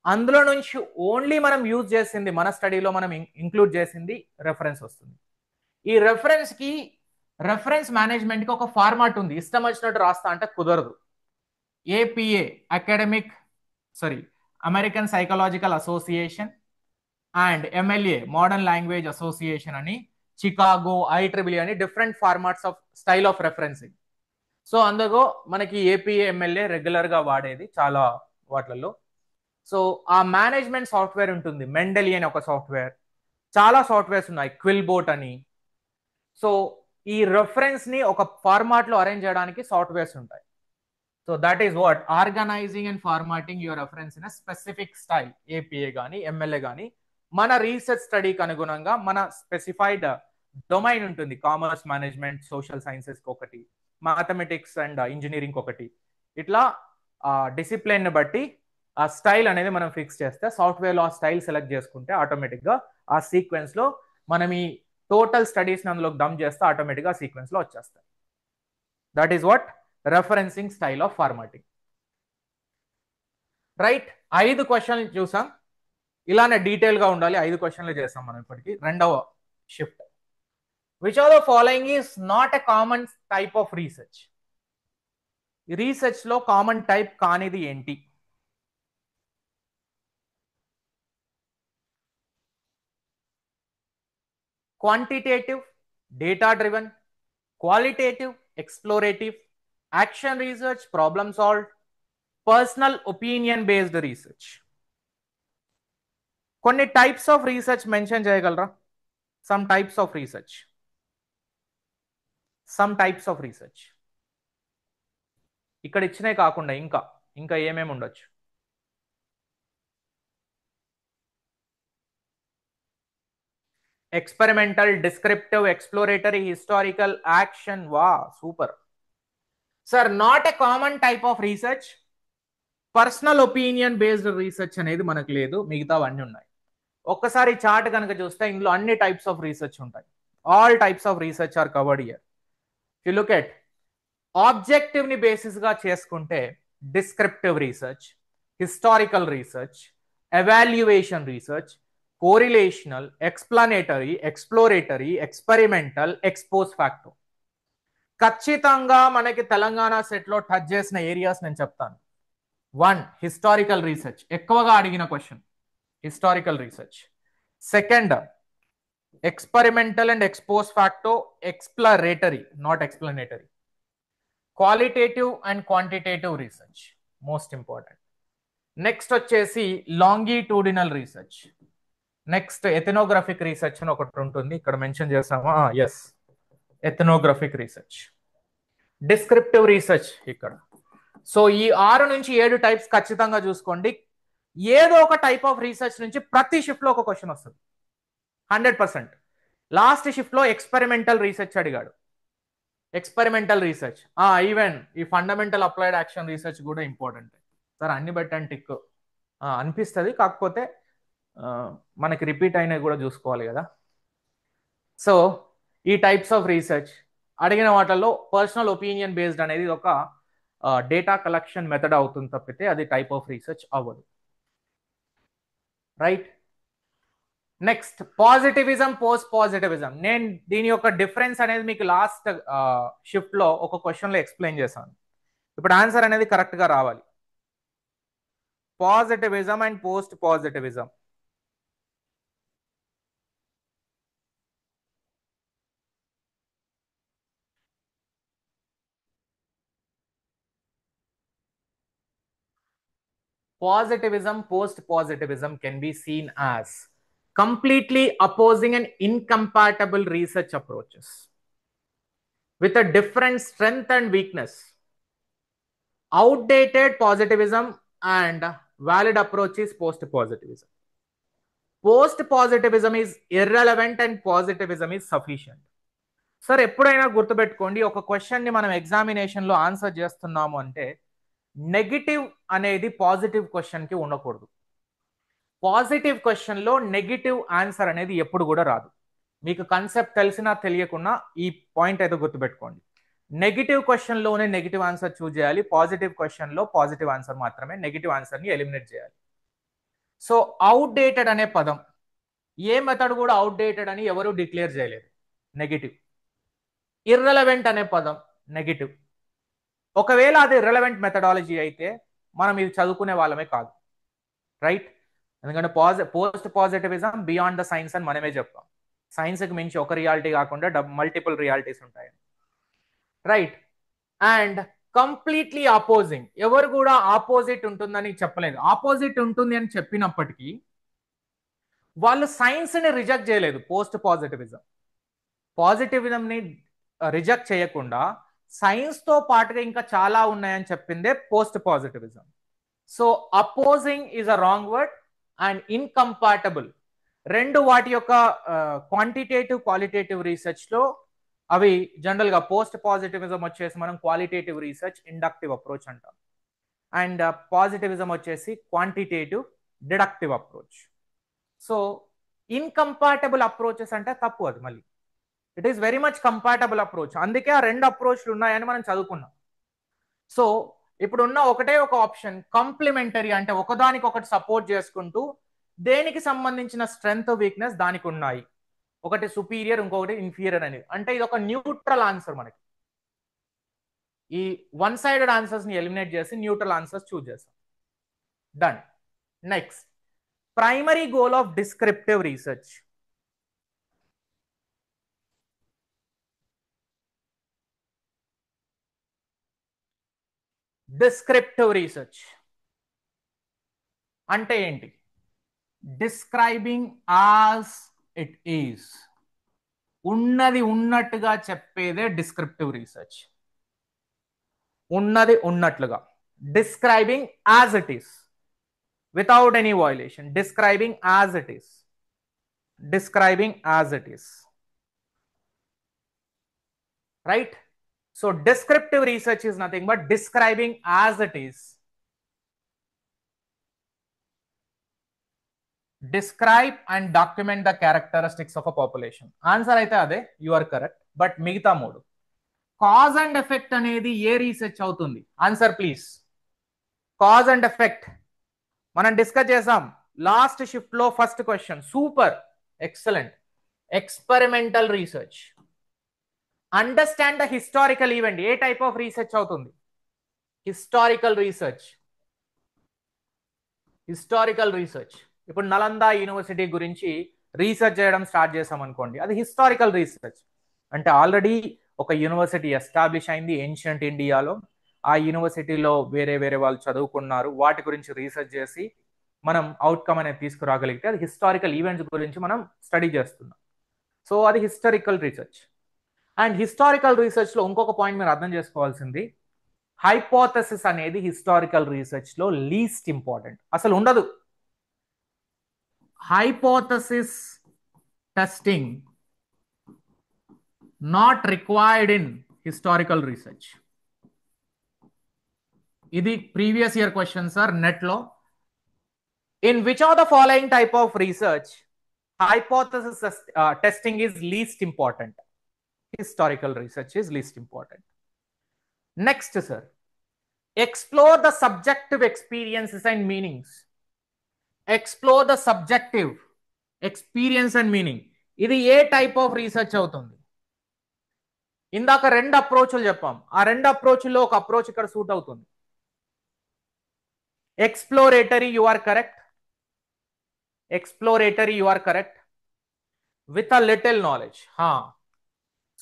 అందులో నుంచి ఓన్లీ మనం యూజ్ చేసింది, మన స్టడీలో మనం ఇంక్లూడ్ చేసింది రెఫరెన్స్ వస్తుంది. ఈ రెఫరెన్స్ మేనేజ్మెంట్ కి ఒక ఫార్మాట్ ఉంది. ఇష్టం వచ్చినట్టు రాస్తా అంటే కుదరదు. APA American psychological association and MLA modern language association అని, చికాగో, IEEE అని different formats of style of referencing. So అందులో మనకి APA MLA రెగ్యులర్ గా వాడేది చాలా వాటిల్లో. సో ఆ మేనేజ్మెంట్ సాఫ్ట్వేర్ ఉంటుంది, మెండలీ అని ఒక సాఫ్ట్వేర్, చాలా సాఫ్ట్వేర్స్ ఉన్నాయి, క్విల్బోట్ అని. సో ఈ రెఫరెన్స్ ని ఒక ఫార్మాట్ లో అరేంజ్ చేయడానికి సాఫ్ట్వేర్స్ ఉంటాయి. So that is what organizing and formatting your reference in specific style. APA కానీ MLA కానీ మన రీసెర్చ్ స్టడీకి అనుగుణంగా మన స్పెసిఫైడ్ డొమైన్ ఉంటుంది. కామర్స్, మేనేజ్మెంట్, సోషల్ సైన్సెస్ ఒకటి, మ్యాథమెటిక్స్ అండ్ ఇంజనీరింగ్ ఒకటి, ఇట్లా డిసిప్లిన్ బట్టి ఆ స్టైల్ అనేది మనం ఫిక్స్ చేస్తే సాఫ్ట్వేర్లో ఆ స్టైల్ సెలెక్ట్ చేసుకుంటే ఆటోమేటిక్గా ఆ సీక్వెన్స్లో మనం ఈ టోటల్ స్టడీస్ని అందులోకి డంప్ చేస్తే ఆటోమేటిక్గా ఆ సీక్వెన్స్లో వచ్చేస్తాయి. That is what referencing style of formatting. Right, 5 క్వశ్చన్లు చూసాం. ఇలానే డీటెయిల్గా ఉండాలి. 5 క్వశ్చన్లు చేస్తాం మనం ఇప్పటికి. రెండవ shift, which are the following is not a common type of research. Research లో కామన్ టైప్ కానిది ఏంటి? Quantitative, data driven, qualitative, explorative, action research, problem solve, personal opinion based research. కొన్ని టైప్స్ ఆఫ్ రీసెర్చ్ మెన్షన్ చేయగలరా? Some types of research ఇక్కడ ఇచ్చినే కాకుండా ఇంకా ఏమేమి ఉండొచ్చు? Experimental, descriptive, exploratory, historical, action. వా, super sir. Not a common type of research. Personal opinion based research అనేది మనకు లేదు, మిగతావన్నీ ఉన్నాయి. ఒక్కసారి చార్ట్ కనుక చూస్తే ఇందులో అన్ని టైప్స్ ఆఫ్ రీసెర్చ్ ఉంటాయి. All types of research are covered here. You look at objective ని బేసిస్ గా చేసుకుంటే descriptive research, historical research, evaluation research, correlational, explanatory, exploratory, experimental, ex post facto. ఖచ్చితంగా మనకి తెలంగాణ సెట్ లో టచ్ చేసిన ఏరియాస్ నేను చెప్తాను. 1, హిస్టారికల్ రీసెర్చ్, ఎక్కువగా అడిగిన question historical research. Second, experimental and ex post facto, exploratory, not explanatory. Qualitative and quantitative research, most important. Next వచ్చేసి longitudinal research. Next ethnographic research అని ఒకటి ఉంటుంది, ఇక్కడ మెన్షన్ చేసామా? Yes, ethnographic research. Descriptive research ఇక్కడ. So ఈ 6 నుంచి 7 types ఖచ్చితంగా చూసుకోండి. ఏదో ఒక టైప్ ఆఫ్ రీసెర్చ్ నుంచి ప్రతి షిఫ్ట్లో ఒక క్వశ్చన్ వస్తుంది 100%. లాస్ట్ షిఫ్ట్లో ఎక్స్పెరిమెంటల్ రీసెర్చ్ అడిగాడు. ఎక్స్పెరిమెంటల్ రీసెర్చ్ ఈవెన్ ఈ ఫండమెంటల్ అప్లైడ్ యాక్షన్ రీసెర్చ్ కూడా ఇంపార్టెంట్ సార్. అన్ని పెట్టండి టిక్ అనిపిస్తుంది, కాకపోతే మనకి రిపీట్ అయినవి కూడా చూసుకోవాలి కదా. సో ఈ టైప్స్ ఆఫ్ రీసెర్చ్ అడిగిన వాటిల్లో పర్సనల్ ఒపీనియన్ బేస్డ్ అనేది ఒక డేటా కలెక్షన్ మెథడ్ అవుతుంది తప్పితే అది టైప్ ఆఫ్ రీసెర్చ్ అవ్వదు. Right. Next positivism, post positivism. నేను దీని యొక్క డిఫరెన్స్ అనేది మీకు లాస్ట్ షిఫ్ట్లో ఒక క్వశ్చన్లో ఎక్స్ప్లెయిన్ చేశాను. ఇప్పుడు ఆన్సర్ అనేది కరెక్ట్గా రావాలి. Positivism and post positivism. Positivism, post-positivism can be seen as completely opposing and incompatible research approaches with a different strength and weakness. Outdated positivism and valid approach is post-positivism. Post-positivism is irrelevant and positivism is sufficient. Sir ఎప్పుడైనా గుర్తుపెట్టుకోండి, ఒక క్వశ్చన్ని మనం ఎగ్జామినేషన్లో answer చేస్తున్నాము అంటే negative అనేది positive క్వశ్చన్కి ఉండకూడదు. పాజిటివ్ క్వశ్చన్లో నెగిటివ్ ఆన్సర్ అనేది ఎప్పుడు కూడా రాదు. మీకు కాన్సెప్ట్ తెలిసినా తెలియకున్నా ఈ పాయింట్ అయితే గుర్తుపెట్టుకోండి. నెగిటివ్ క్వశ్చన్లోనే నెగిటివ్ ఆన్సర్ చూజ్ చేయాలి, పాజిటివ్ క్వశ్చన్లో పాజిటివ్ ఆన్సర్ మాత్రమే, నెగిటివ్ ఆన్సర్ని ఎలిమినేట్ చేయాలి. సో అవుట్డేటెడ్ అనే పదం ఏ మెథడ్ కూడా అవుట్డేటెడ్ అని ఎవరు డిక్లేర్ చేయలేదు, నెగిటివ్. ఇర్రెలవెంట్ అనే పదం నెగిటివ్. ఒకవేళ అది రిలవెంట్ మెథడాలజీ అయితే మనం ఇది చదువుకునే వాళ్ళమే కాదు. రైట్. ఎందుకంటే post positivism beyond the science అని మనమే చెప్తాం. సైన్స్కి మించి ఒక రియాలిటీ కాకుండా మల్టిపుల్ రియాలిటీస్ ఉంటాయి. రైట్. అండ్ కంప్లీట్లీ ఆపోజింగ్, ఎవరు కూడా ఆపోజిట్ ఉంటుందని చెప్పలేదు. ఆపోజిట్ ఉంటుంది అని చెప్పినప్పటికీ వాళ్ళు సైన్స్ని రిజెక్ట్ చేయలేదు. పోస్ట్ పాజిటివిజం పాజిటివిజంని రిజెక్ట్ చేయకుండా సైన్స్ తో పాటుగా ఇంకా చాలా ఉన్నాయని చెప్పిందే post positivism. So opposing is a wrong word and incompatible రెండు వాటి యొక్క క్వాంటిటేటివ్ క్వాలిటేటివ్ రీసెర్చ్ లో అవి జనరల్ గా పోస్ట్ పాజిటివిజం వచ్చేసి మనం క్వాలిటేటివ్ రీసెర్చ్ ఇండక్టివ్ అప్రోచ్ అంటాం, అండ్ పాజిటివిజం వచ్చేసి quantitative deductive approach. So incompatible approaches అంటే తప్పు, అది మళ్ళీ it is very much compatible approach. అందుకే ఆ రెండు అప్రోచ్లు ఉన్నాయని మనం చదువుకున్నాం. సో ఇప్పుడున్న ఒకటే ఒక ఆప్షన్ కాంప్లిమెంటరీ, అంటే ఒకదానికొకటి సపోర్ట్ చేసుకుంటూ దేనికి సంబంధించిన స్ట్రెంగ్త్ వీక్నెస్ దానికి ఉన్నాయి, ఒకటి సుపీరియర్ ఇంకొకటి ఇన్ఫీరియర్ అనేది. అంటే ఇది ఒక న్యూట్రల్ ఆన్సర్. మనకి ఈ వన్ సైడెడ్ ఆన్సర్స్ ని ఎలిమినేట్ చేసి న్యూట్రల్ ఆన్సర్స్ చూస్ చేస్తాం. Done. Next primary goal of descriptive research. Descriptive research అంటే ఏంటి? డిస్క్రైబింగ్ యాజ్ ఇట్ ఈస్, ఉన్నది ఉన్నట్టుగా చెప్పేదే డిస్క్రిప్టివ్ రీసెర్చ్. ఉన్నది ఉన్నట్లుగా, describing as it is without any violation. Describing as it is, describing as it is. Right. So descriptive research is nothing but describing as it is. Describe and document the characteristics of a population. Answer అయితే అదే, you are correct. But మిగతా మూడు cause and effect అనేది ఏ research అవుతుంది? Answer please. Cause and effect మనం discuss చేసాం last shift లో. First question super excellent. Experimental research. Understand the historical event ఏ టైప్ ఆఫ్ రీసెర్చ్ అవుతుంది? Historical research. Historical research. ఇప్పుడు నలందా యూనివర్సిటీ గురించి రీసెర్చ్ చేయడం స్టార్ట్ చేసాం అనుకోండి, అది హిస్టారికల్ రీసెర్చ్. అంటే ఆల్రెడీ ఒక యూనివర్సిటీ ఎస్టాబ్లిష్ అయింది ఏన్షియంట్ ఇండియాలో, ఆ యూనివర్సిటీలో వేరే వేరే వాళ్ళు చదువుకున్నారు, వాటి గురించి రీసెర్చ్ చేసి మనం అవుట్కమ్ అనేది తీసుకురాగలిగితే అది హిస్టారికల్ ఈవెంట్స్ గురించి మనం స్టడీ చేస్తున్నాం. సో అది historical research. And historical research లో ఇంకొక పాయింట్ మీరు అర్థం చేసుకోవాల్సింది, హైపోథసిస్ అనేది హిస్టారికల్ రీసెర్చ్ లో లీస్ట్ ఇంపార్టెంట్, అసలు ఉండదు. Hypothesis testing not required in historical research. ఇది previous year question sir NET లో. In which of the following type of research hypothesis testing is least important? Historical research is least important. Next, sir, explore the subjective experiences and meanings. Explore the subjective experience and meaning. ఇది ఏ type of research అవుతుంది? ఇందాక రెండు అప్రోచ్లు చెప్పాం, ఆ రెండు అప్రోచ్లో ఒక approach ఇక్కడ suit అవుతుంది. Exploratory, you are correct. Exploratory, you are correct, with a little knowledge.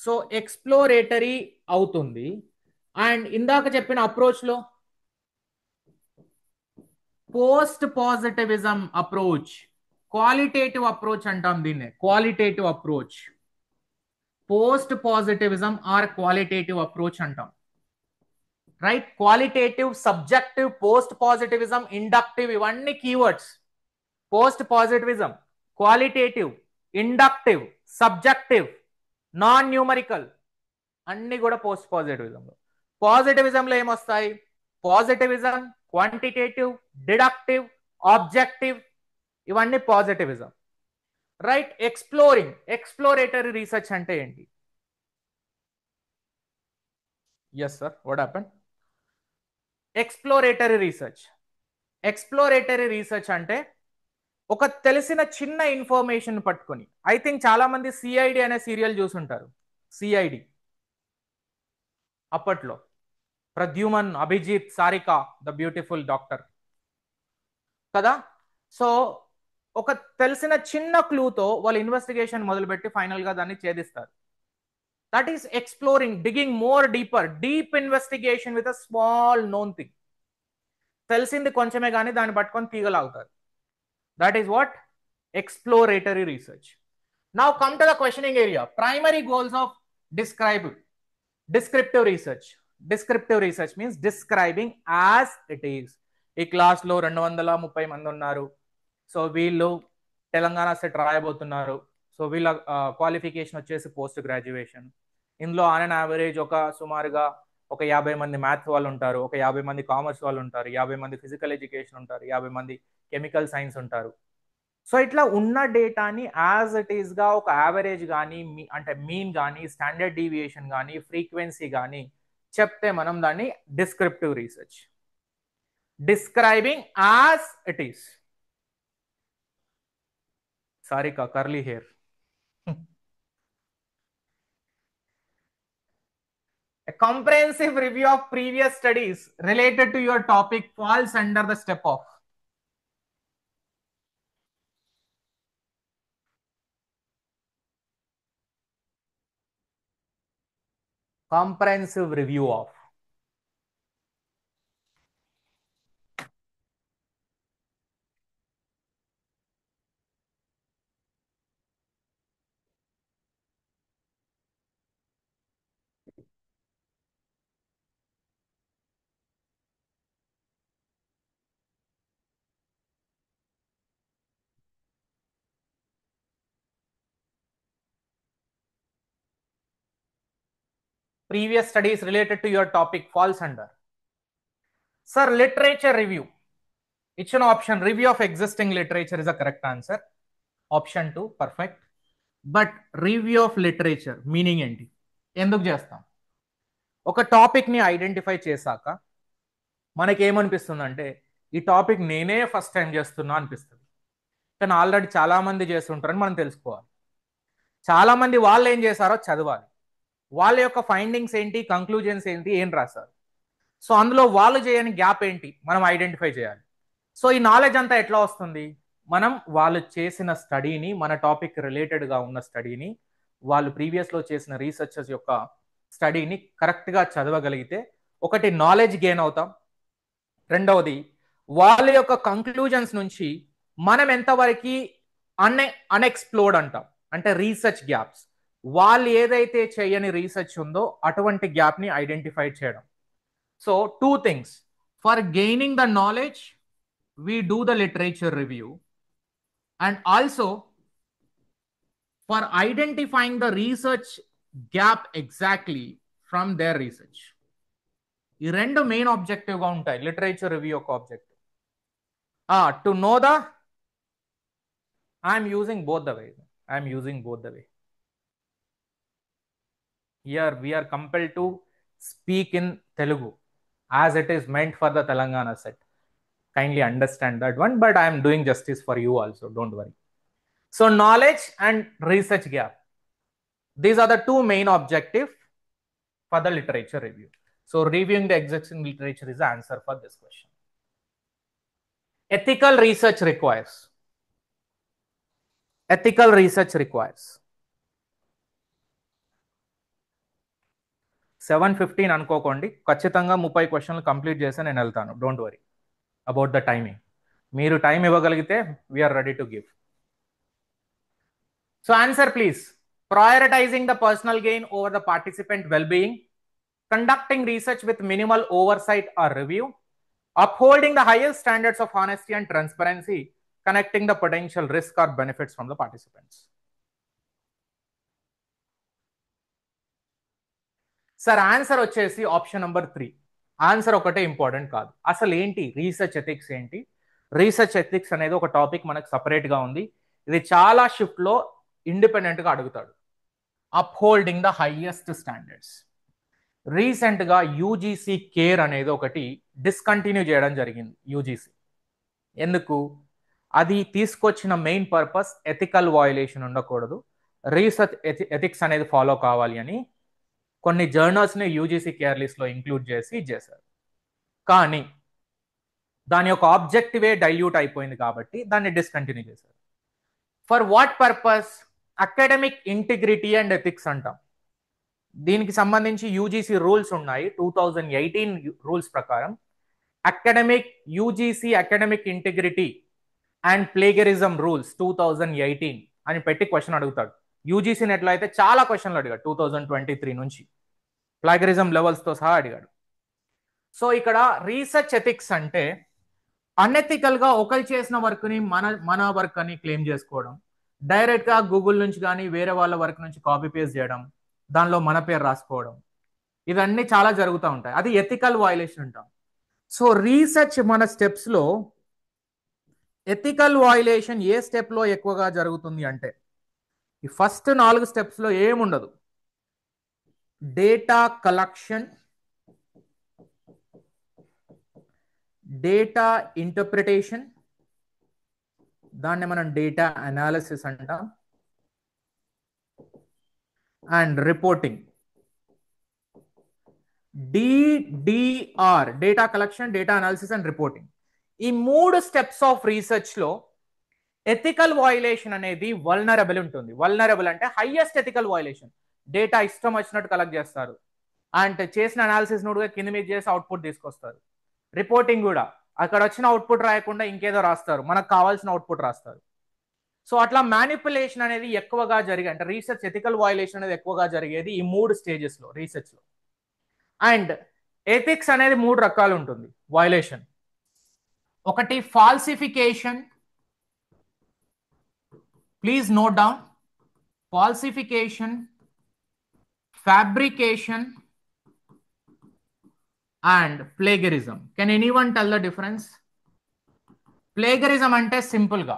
So exploratory అవుతుంది. అండ్ ఇందాక చెప్పిన అప్రోచ్ లో post positivism approach, qualitative approach అంటాం దీన్నే, qualitative approach. Post positivism or qualitative approach అంటాం, right? Qualitative, subjective, post positivism, inductive, ఇవన్నీ keywords. Post positivism, qualitative, inductive, subjective, non numerical, అన్ని కూడా పోస్ట్ పాజిటివిజంలో. పాజిటివిజంలో ఏమొస్తాయి? పాజిటివిజం, క్వాంటిటేటివ్, డిడక్టివ్, ఆబ్జెక్టివ్, ఇవన్నీ positivism, right? Exploring, exploratory research అంటే ఏంటి? Yes sir, what happened? Exploratory research, exploratory research అంటే ఒక తెలిసిన చిన్న ఇన్ఫర్మేషన్ పట్టుకొని, ఐ థింక్ చాలా మంది సిఐడి అనే సీరియల్ చూసుంటారు. సిఐడి అప్పట్లో Pradyuman, Abhijeet, Sarika, the beautiful doctor కదా. సో ఒక తెలిసిన చిన్న క్లూతో వాళ్ళు ఇన్వెస్టిగేషన్ మొదలుపెట్టి ఫైనల్ గా దాన్ని ఛేదిస్తారు. That is exploring, digging more deeper, deep investigation with a small known thing. తెలిసింది కొంచెమే కానీ దాన్ని పట్టుకొని తీగలాగుతారు. That is what exploratory research. Now come to the questioning area. Primary goals of descriptive research. Descriptive research means describing as it is. ఈ క్లాస్లో 230 మంది ఉన్నారు. సో వీళ్ళు తెలంగాణ సెట్ రాయబోతున్నారు. సో వీళ్ళ క్వాలిఫికేషన్ వచ్చేసి పోస్ట్ గ్రాడ్యుయేషన్. ఇందులో ఆన్ అండ్ యావరేజ్ ఒక సుమారుగా ఒక 50 మంది మ్యాథ్స్ వాళ్ళు ఉంటారు, ఒక 50 మంది కామర్స్ వాళ్ళు ఉంటారు, 50 మంది ఫిజికల్ ఎడ్యుకేషన్ ఉంటారు, 50 మంది కెమికల్ సైన్స్ ఉంటారు. సో ఇట్లా ఉన్న డేటాని యాజ్ ఇట్ ఈస్ గా ఒక యావరేజ్ కానీ, అంటే మీన్ కానీ, స్టాండర్డ్ డీవియేషన్ కానీ, ఫ్రీక్వెన్సీ కానీ చెప్తే మనం దాన్ని descriptive research. Describing as it is. Sorry curly hair. A comprehensive review of previous studies related to your topic falls under the step of comprehensive review of. Previous studies related to your topic falls under. Sir, literature review. Ichchen option, review of existing literature is the correct answer. Option 2, perfect. But review of literature meaning enti? ఎందుకు చేస్తాం? ఒక టాపిక్ని identify చేశాక మనకి ఏమనిపిస్తుందంటే ఈ topic నేనే first time చేస్తున్నా అనిపిస్తుంది. కానీ ఆల్రెడీ చాలామంది చేస్తుంటారని మనం తెలుసుకోవాలి. చాలామంది వాళ్ళు ఏం చేశారో చదవాలి. వాళ్ళ యొక్క ఫైండింగ్స్ ఏంటి, కంక్లూజన్స్ ఏంటి, ఏం రాశారు. సో అందులో వాళ్ళు చేయని గ్యాప్ ఏంటి మనం ఐడెంటిఫై చేయాలి. సో ఈ నాలెడ్జ్ అంతా ఎట్లా వస్తుంది? మనం వాళ్ళు చేసిన స్టడీని, మన టాపిక్ రిలేటెడ్గా ఉన్న స్టడీని, వాళ్ళు ప్రీవియస్లో చేసిన రీసెర్చర్స్ యొక్క స్టడీని కరెక్ట్గా చదవగలిగితే ఒకటి నాలెడ్జ్ గెయిన్ అవుతాం. రెండవది వాళ్ళ యొక్క కంక్లూజన్స్ నుంచి మనం ఎంతవరకు అన్ఎక్స్ప్లోర్డ్ అంటాం, అంటే రీసెర్చ్ గ్యాప్స్, వాళ్ళు ఏదైతే చేయని రీసెర్చ్ ఉందో అటువంటి గ్యాప్ని ఐడెంటిఫై చేయడం. So 2 things. For gaining the knowledge, we do the literature review, and also for identifying the research gap exactly from their research. ఈ రెండు మెయిన్ ఆబ్జెక్టివ్ గా ఉంటాయి లిటరేచర్ రివ్యూ యొక్క objective. To know the I'm using both the way. Here we are compelled to speak in Telugu as it is meant for the Telangana set. Kindly understand that one, but I am doing justice for you also, don't worry. So knowledge and research gap. These are the two main objectives for the literature review. So reviewing the existing literature is the answer for this question. Ethical research requires. 7:15 అనుకోకండి, ఖచ్చితంగా 30 క్వశ్చన్లు complete చేసి నేను వెళ్తాను. Don't worry about the timing. మీరు time ఇవ్వగలిగితే we are ready to give. So answer please. Prioritizing the personal gain over the participant well-being, conducting research with minimal oversight or review, upholding the highest standards of honesty and transparency, connecting the potential risk or benefits from the participants. Sir answer వచ్చేసి option number 3. Answer ఒకటే important కాదు. అసలు ఏంటి research ethics ఏంటి? Research ethics అనేది ఒక topic మనకు సపరేట్గా ఉంది. ఇది చాలా షిఫ్ట్లో ఇండిపెండెంట్గా అడుగుతాడు. Upholding the highest standards. రీసెంట్గా యూజీసీ కేర్ అనేది ఒకటి డిస్కంటిన్యూ చేయడం జరిగింది. యూజీసీ ఎందుకు? అది తీసుకొచ్చిన మెయిన్ పర్పస్ ఎథికల్ వయోలేషన్ ఉండకూడదు, రీసెర్చ్ ఎథిక్స్ అనేది ఫాలో కావాలి అని కొన్ని జర్నల్స్ని యూజీసీ కేర్ లిస్ట్లో ఇంక్లూడ్ చేశారు. కానీ దాని యొక్క ఆబ్జెక్టివే డైల్యూట్ అయిపోయింది కాబట్టి దాన్ని డిస్కంటిన్యూ చేశారు. For what purpose? Academic integrity and ethics అంటాం. దీనికి సంబంధించి యూజీసీ రూల్స్ ఉన్నాయి. 2018 రూల్స్ ప్రకారం UGC academic integrity and plagiarism rules 2018 అని పెట్టి క్వశ్చన్ అడుగుతాడు. యూజీసీ నెట్లో అయితే చాలా క్వశ్చన్లు అడిగాడు 2023 నుంచి, ప్లాగరిజం లెవెల్స్తో సహా అడిగాడు. సో ఇక్కడ రీసెర్చ్ ఎథిక్స్ అంటే అన్ఎథికల్గా ఒకరు చేసిన వర్క్ని మన వర్క్ అని క్లెయిమ్ చేసుకోవడం, డైరెక్ట్గా గూగుల్ నుంచి కానీ వేరే వాళ్ళ వర్క్ నుంచి కాపీ పేస్ట్ చేయడం, దానిలో మన పేరు రాసుకోవడం, ఇవన్నీ చాలా జరుగుతూ ఉంటాయి. అది ఎథికల్ వయోలేషన్ అంటాం. సో రీసెర్చ్ మన స్టెప్స్లో ఎథికల్ వయోలేషన్ ఏ స్టెప్లో ఎక్కువగా జరుగుతుంది అంటే ఈ ఫస్ట్ 4 స్టెప్స్లో ఏముండదు. డేటా కలెక్షన్, డేటా ఇంటర్ప్రిటేషన్, దాన్ని మనం డేటా అనాలిసిస్ అంటాం, and reporting. DDR, data collection, data analysis and reporting. ఈ 3 స్టెప్స్ ఆఫ్ రీసెర్చ్ లో ఎథికల్ వయోలేషన్ అనేది వల్నరబుల్ ఉంటుంది. వల్నరబుల్ అంటే హైయెస్ట్ ఎథికల్ వయోలేషన్. డేటా ఇష్టం వచ్చినట్టు కలెక్ట్ చేస్తారు, అండ్ చేసిన అనాలిసిస్ నోడుగా కింద మీద చేసి అవుట్పుట్ తీసుకొస్తారు. రిపోర్టింగ్ కూడా అక్కడ వచ్చిన అవుట్పుట్ రాయకుండా ఇంకేదో రాస్తారు, మనకు కావాల్సిన అవుట్పుట్ రాస్తారు. సో అట్లా మ్యానిపులేషన్ అనేది ఎక్కువగా జరిగే, అంటే రీసెర్చ్ ఎథికల్ వయోలేషన్ అనేది ఎక్కువగా జరిగేది ఈ 3 స్టేజెస్లో రీసెర్చ్లో. అండ్ ఎథిక్స్ అనేది 3 రకాలు ఉంటుంది వయోలేషన్. ఒకటి falsification, please note down, falsification, fabrication and plagiarism. Can anyone tell the difference? Plagiarism అంటే సింపుల్ గా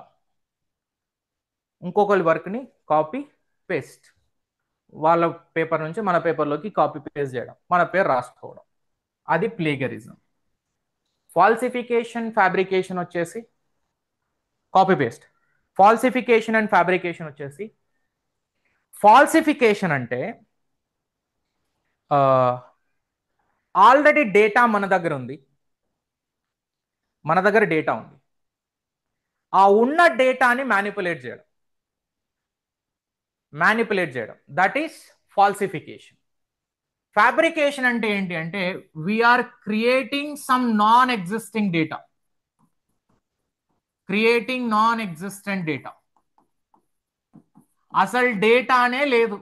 ఇంకొకరి వర్క్ ని కాపీ పేస్ట్, వాళ్ళ పేపర్ నుంచి మన పేపర్లోకి కాపీ పేస్ట్ చేయడం, మన పేరు రాసుకోవడం, అది ప్లేగరిజం. ఫాల్సిఫికేషన్, ఫ్యాబ్రికేషన్ వచ్చేసి copy paste. Falsification and fabrication వచ్చేసి, ఫాల్సిఫికేషన్ అంటే ఆల్రెడీ డేటా మన దగ్గర ఉంది, డేటా ఉంది, ఆ ఉన్న డేటాని మ్యానిపులేట్ చేయడం, దట్ ఈస్ ఫాల్సిఫికేషన్. ఫ్యాబ్రికేషన్ అంటే ఏంటి అంటే we are creating some non existing data, అసలు డేటానే లేదు,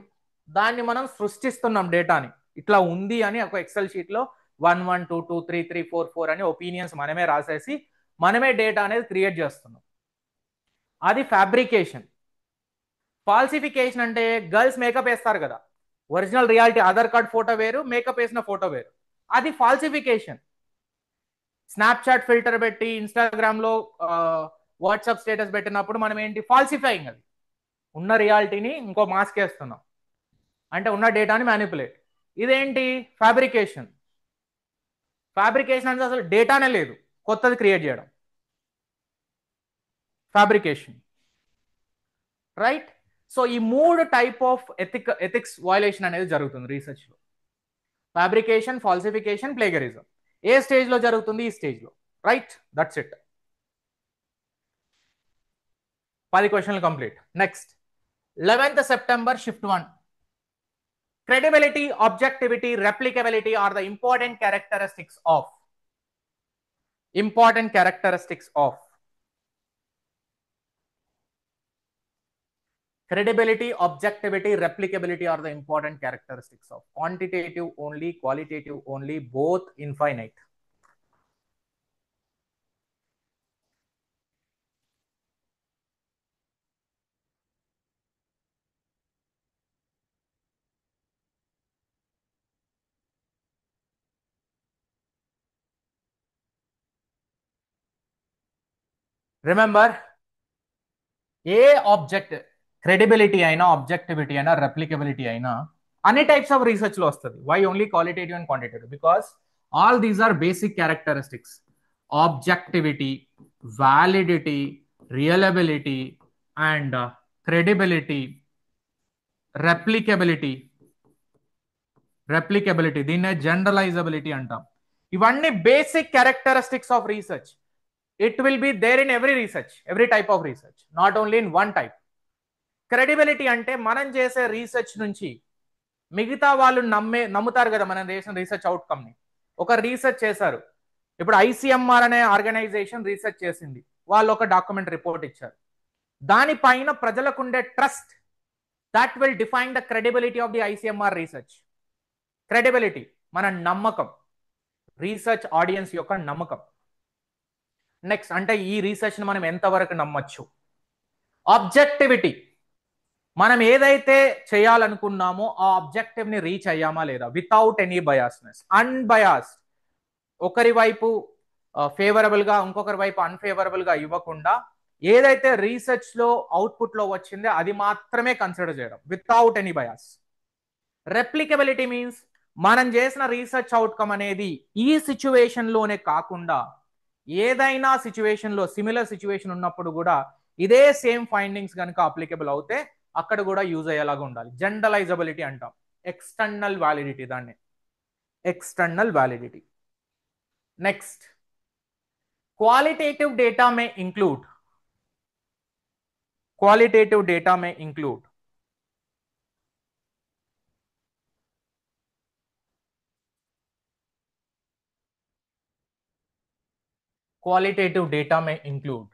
దాన్ని మనం సృష్టిస్తున్నాం డేటాని. ఇట్లా ఉంది అని ఒక ఎక్సెల్ షీట్లో 1 1 2 2 3 3 4 4 అని ఒపీనియన్స్ మనమే రాసేసి మనమే డేటా అనేది క్రియేట్ చేస్తున్నాం. అది ఫ్యాబ్రికేషన్. ఫాల్సిఫికేషన్ అంటే గర్ల్స్ మేకప్ వేస్తారు కదా, original reality Aadhaar card photo వేరు, మేకప్ వేసిన ఫోటో వేరు, అది ఫాల్సిఫికేషన్. స్నాప్చాట్ ఫిల్టర్ పెట్టి ఇన్స్టాగ్రామ్లో వాట్సాప్ స్టేటస్ పెట్టినప్పుడు మనం ఏంటి, ఫాల్సిఫైయింగ్. అది ఉన్న రియాలిటీని ఇంకో మాస్క్ వేస్తున్నాం, అంటే ఉన్న డేటాని మ్యానిపులేట్. ఇదేంటి, ఫ్యాబ్రికేషన్. ఫ్యాబ్రికేషన్ అంటే అసలు డేటానే లేదు, కొత్తది క్రియేట్ చేయడం, ఫ్యాబ్రికేషన్. రైట్. సో ఈ 3 టైప్ ఆఫ్ ఎథిక్స్ వయలేషన్ అనేది జరుగుతుంది రీసెర్చ్లో. Fabrication, falsification, plagiarism. ఏ స్టేజ్లో జరుగుతుంది, ఈ స్టేజ్లో. Right, that's it. 10 క్వశ్చన్లు complete. Next 11th September shift 1. Credibility, objectivity, replicability are the important characteristics of. Credibility, objectivity, replicability are the important characteristics of. Quantitative only, qualitative only, both infinite. Remember, ఏ object, credibility అయినా, objectivity అయినా, replicability అయినా అన్ని types of research లో వస్తుంది. Why only qualitative and quantitative? Because all these are basic characteristics. Objectivity, validity, reliability and credibility, replicability, దీన్నే generalisability అంటాం. ఇవన్నీ basic characteristics of research. It will be there in every research, every type of research, not only in one type. Credibility అంటే మనం చేసే research నుంచి మిగతా వాళ్ళు నమ్ముతారు కదా మనం చేసిన రీసెర్చ్ అవుట్కమ్ని. ఒక రీసెర్చ్ చేశారు, ఇప్పుడు ICMR అనే ఆర్గనైజేషన్ రీసెర్చ్ చేసింది, వాళ్ళు ఒక డాక్యుమెంట్ రిపోర్ట్ ఇచ్చారు, దానిపైన ప్రజలకు ఉండే trust, that will define the credibility of the ICMR research. Credibility మన నమ్మకం, రీసెర్చ్ ఆడియన్స్ యొక్క నమ్మకం. నెక్స్ట్ అంటే ఈ రీసెర్చ్ని మనం ఎంతవరకు నమ్మచ్చు. ఆబ్జెక్టివిటీ, మనం ఏదైతే చేయాలనుకున్నామో ఆ ఆబ్జెక్టివ్ని రీచ్ అయ్యామా లేదా, వితౌట్ ఎనీ బయాస్నెస్, అన్బయాస్డ్. ఒకరి వైపు ఫేవరబుల్గా, ఇంకొకరి వైపు అన్ఫేవరబుల్గా ఇవ్వకుండా ఏదైతే రీసెర్చ్లో అవుట్పుట్లో వచ్చిందో అది మాత్రమే కన్సిడర్ చేయడం, వితౌట్ ఎనీ బయాస్. రెప్లికబిలిటీ మీన్స్ మనం చేసిన రీసెర్చ్ అవుట్కమ్ అనేది ఈ సిచ్యువేషన్లోనే కాకుండా ఏదైనా సిచ్యువేషన్లో, సిమిలర్ సిచ్యువేషన్ ఉన్నప్పుడు కూడా ఇదే సేమ్ ఫైండింగ్స్ కనుక అప్లికబుల్ అవుతే అక్కడ కూడా యూజ్ అయ్యేలాగా ఉండాలి. జనరలైజబిలిటీ అంటాం. ఎక్స్టర్నల్ వ్యాలిడిటీ, దాన్ని external validity. Next qualitative data మే include. Qualitative data may include qualitative data may include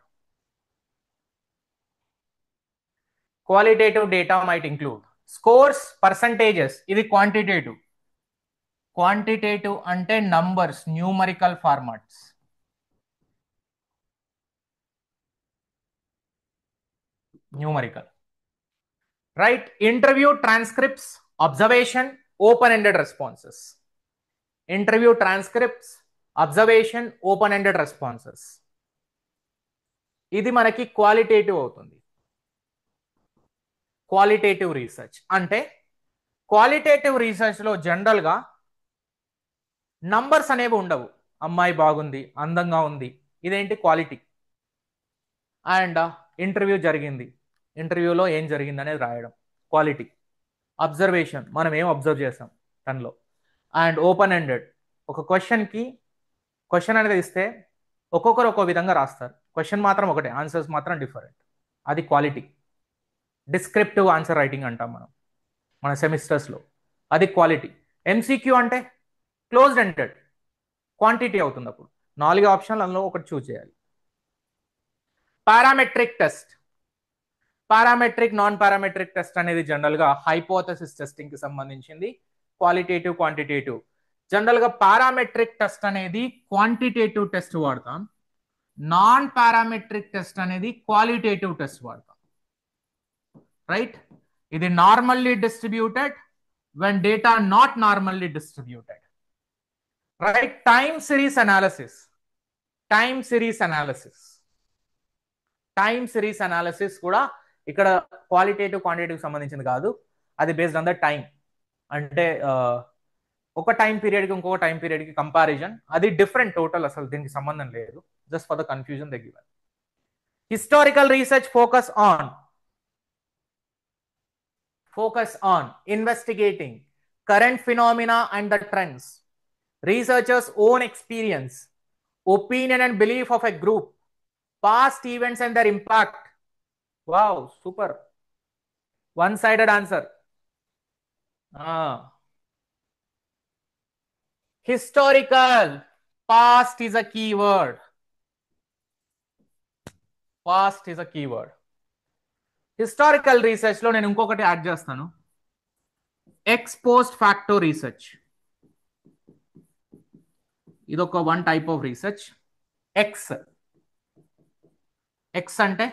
qualitative data might include scores, percentages. ఇది quantitative. Quantitative అంటే numbers, numerical formats. Numerical. Right? Interview transcripts, observation, open-ended responses. Interview transcripts, observation, open-ended responses. ఇది మనకి qualitative అవుతుంది. Qualitative research అంటే, qualitative రీసెర్చ్లో జనరల్గా numbers అనేవి ఉండవు. అమ్మాయి బాగుంది, అందంగా ఉంది, ఇదేంటి క్వాలిటీ. అండ్ ఇంటర్వ్యూ జరిగింది, ఇంటర్వ్యూలో ఏం జరిగింది అనేది రాయడం, క్వాలిటీ. అబ్జర్వేషన్, మనం ఏం అబ్జర్వ్ చేసాం తనలో. అండ్ ఓపెన్ ఎండెడ్, ఒక క్వశ్చన్ అనేది ఇస్తే ఒక్కొక్కరు ఒక్కో విధంగా రాస్తారు, క్వశ్చన్ మాత్రం ఒకటే, ఆన్సర్స్ మాత్రం డిఫరెంట్, అది క్వాలిటీ. డిస్క్రిప్టివ్ ఆన్సర్ రైటింగ్ అంటాం మన సెమిస్టర్స్లో, అది క్వాలిటీ. MCQ అంటే క్లోజ్డ్ ఎండెడ్, క్వాంటిటీ అవుతుంది. అప్పుడు 4 ఆప్షన్లు, అందులో ఒకటి చూస్ చేయాలి. Parametric test. Parametric non parametric test అనేది జనరల్ గా హైపోథసిస్ టెస్టింగ్ కి సంబంధించింది, క్వాలిటేటివ్ క్వాంటిటేటివ్. జనరల్ గా పారామెట్రిక్ టెస్ట్ అనేది క్వాంటిటేటివ్ టెస్ట్ వాడతాం, నాన్ పారామెట్రిక్ టెస్ట్ అనేది క్వాలిటేటివ్ టెస్ట్ వాడతాం. రైట్, ఇది normally distributed when data not normally distributed. Right, time series analysis కూడా ఇక్కడ క్వాలిటేటివ్ క్వాంటిటేటివ్ సంబంధించింది కాదు, అది బేస్డ్ ఆన్ ద టైం. అంటే ఒక టైం పీరియడ్ కి ఇంకొక టైం పీరియడ్ కి కంపారిజన్, అది డిఫరెంట్ టోటల్, అసలు దీనికి సంబంధం లేదు, just for the confusion they given. Historical research focus on investigating current phenomena and the trends, researchers' own experience, opinion and belief of a group, past events and their impact. Wow, super. One-sided answer. Historical, past is a keyword. Historical research లో నేను ఇంకొకటి add చేస్తాను, X post facto research. ఇదొక one type of research. X అంటే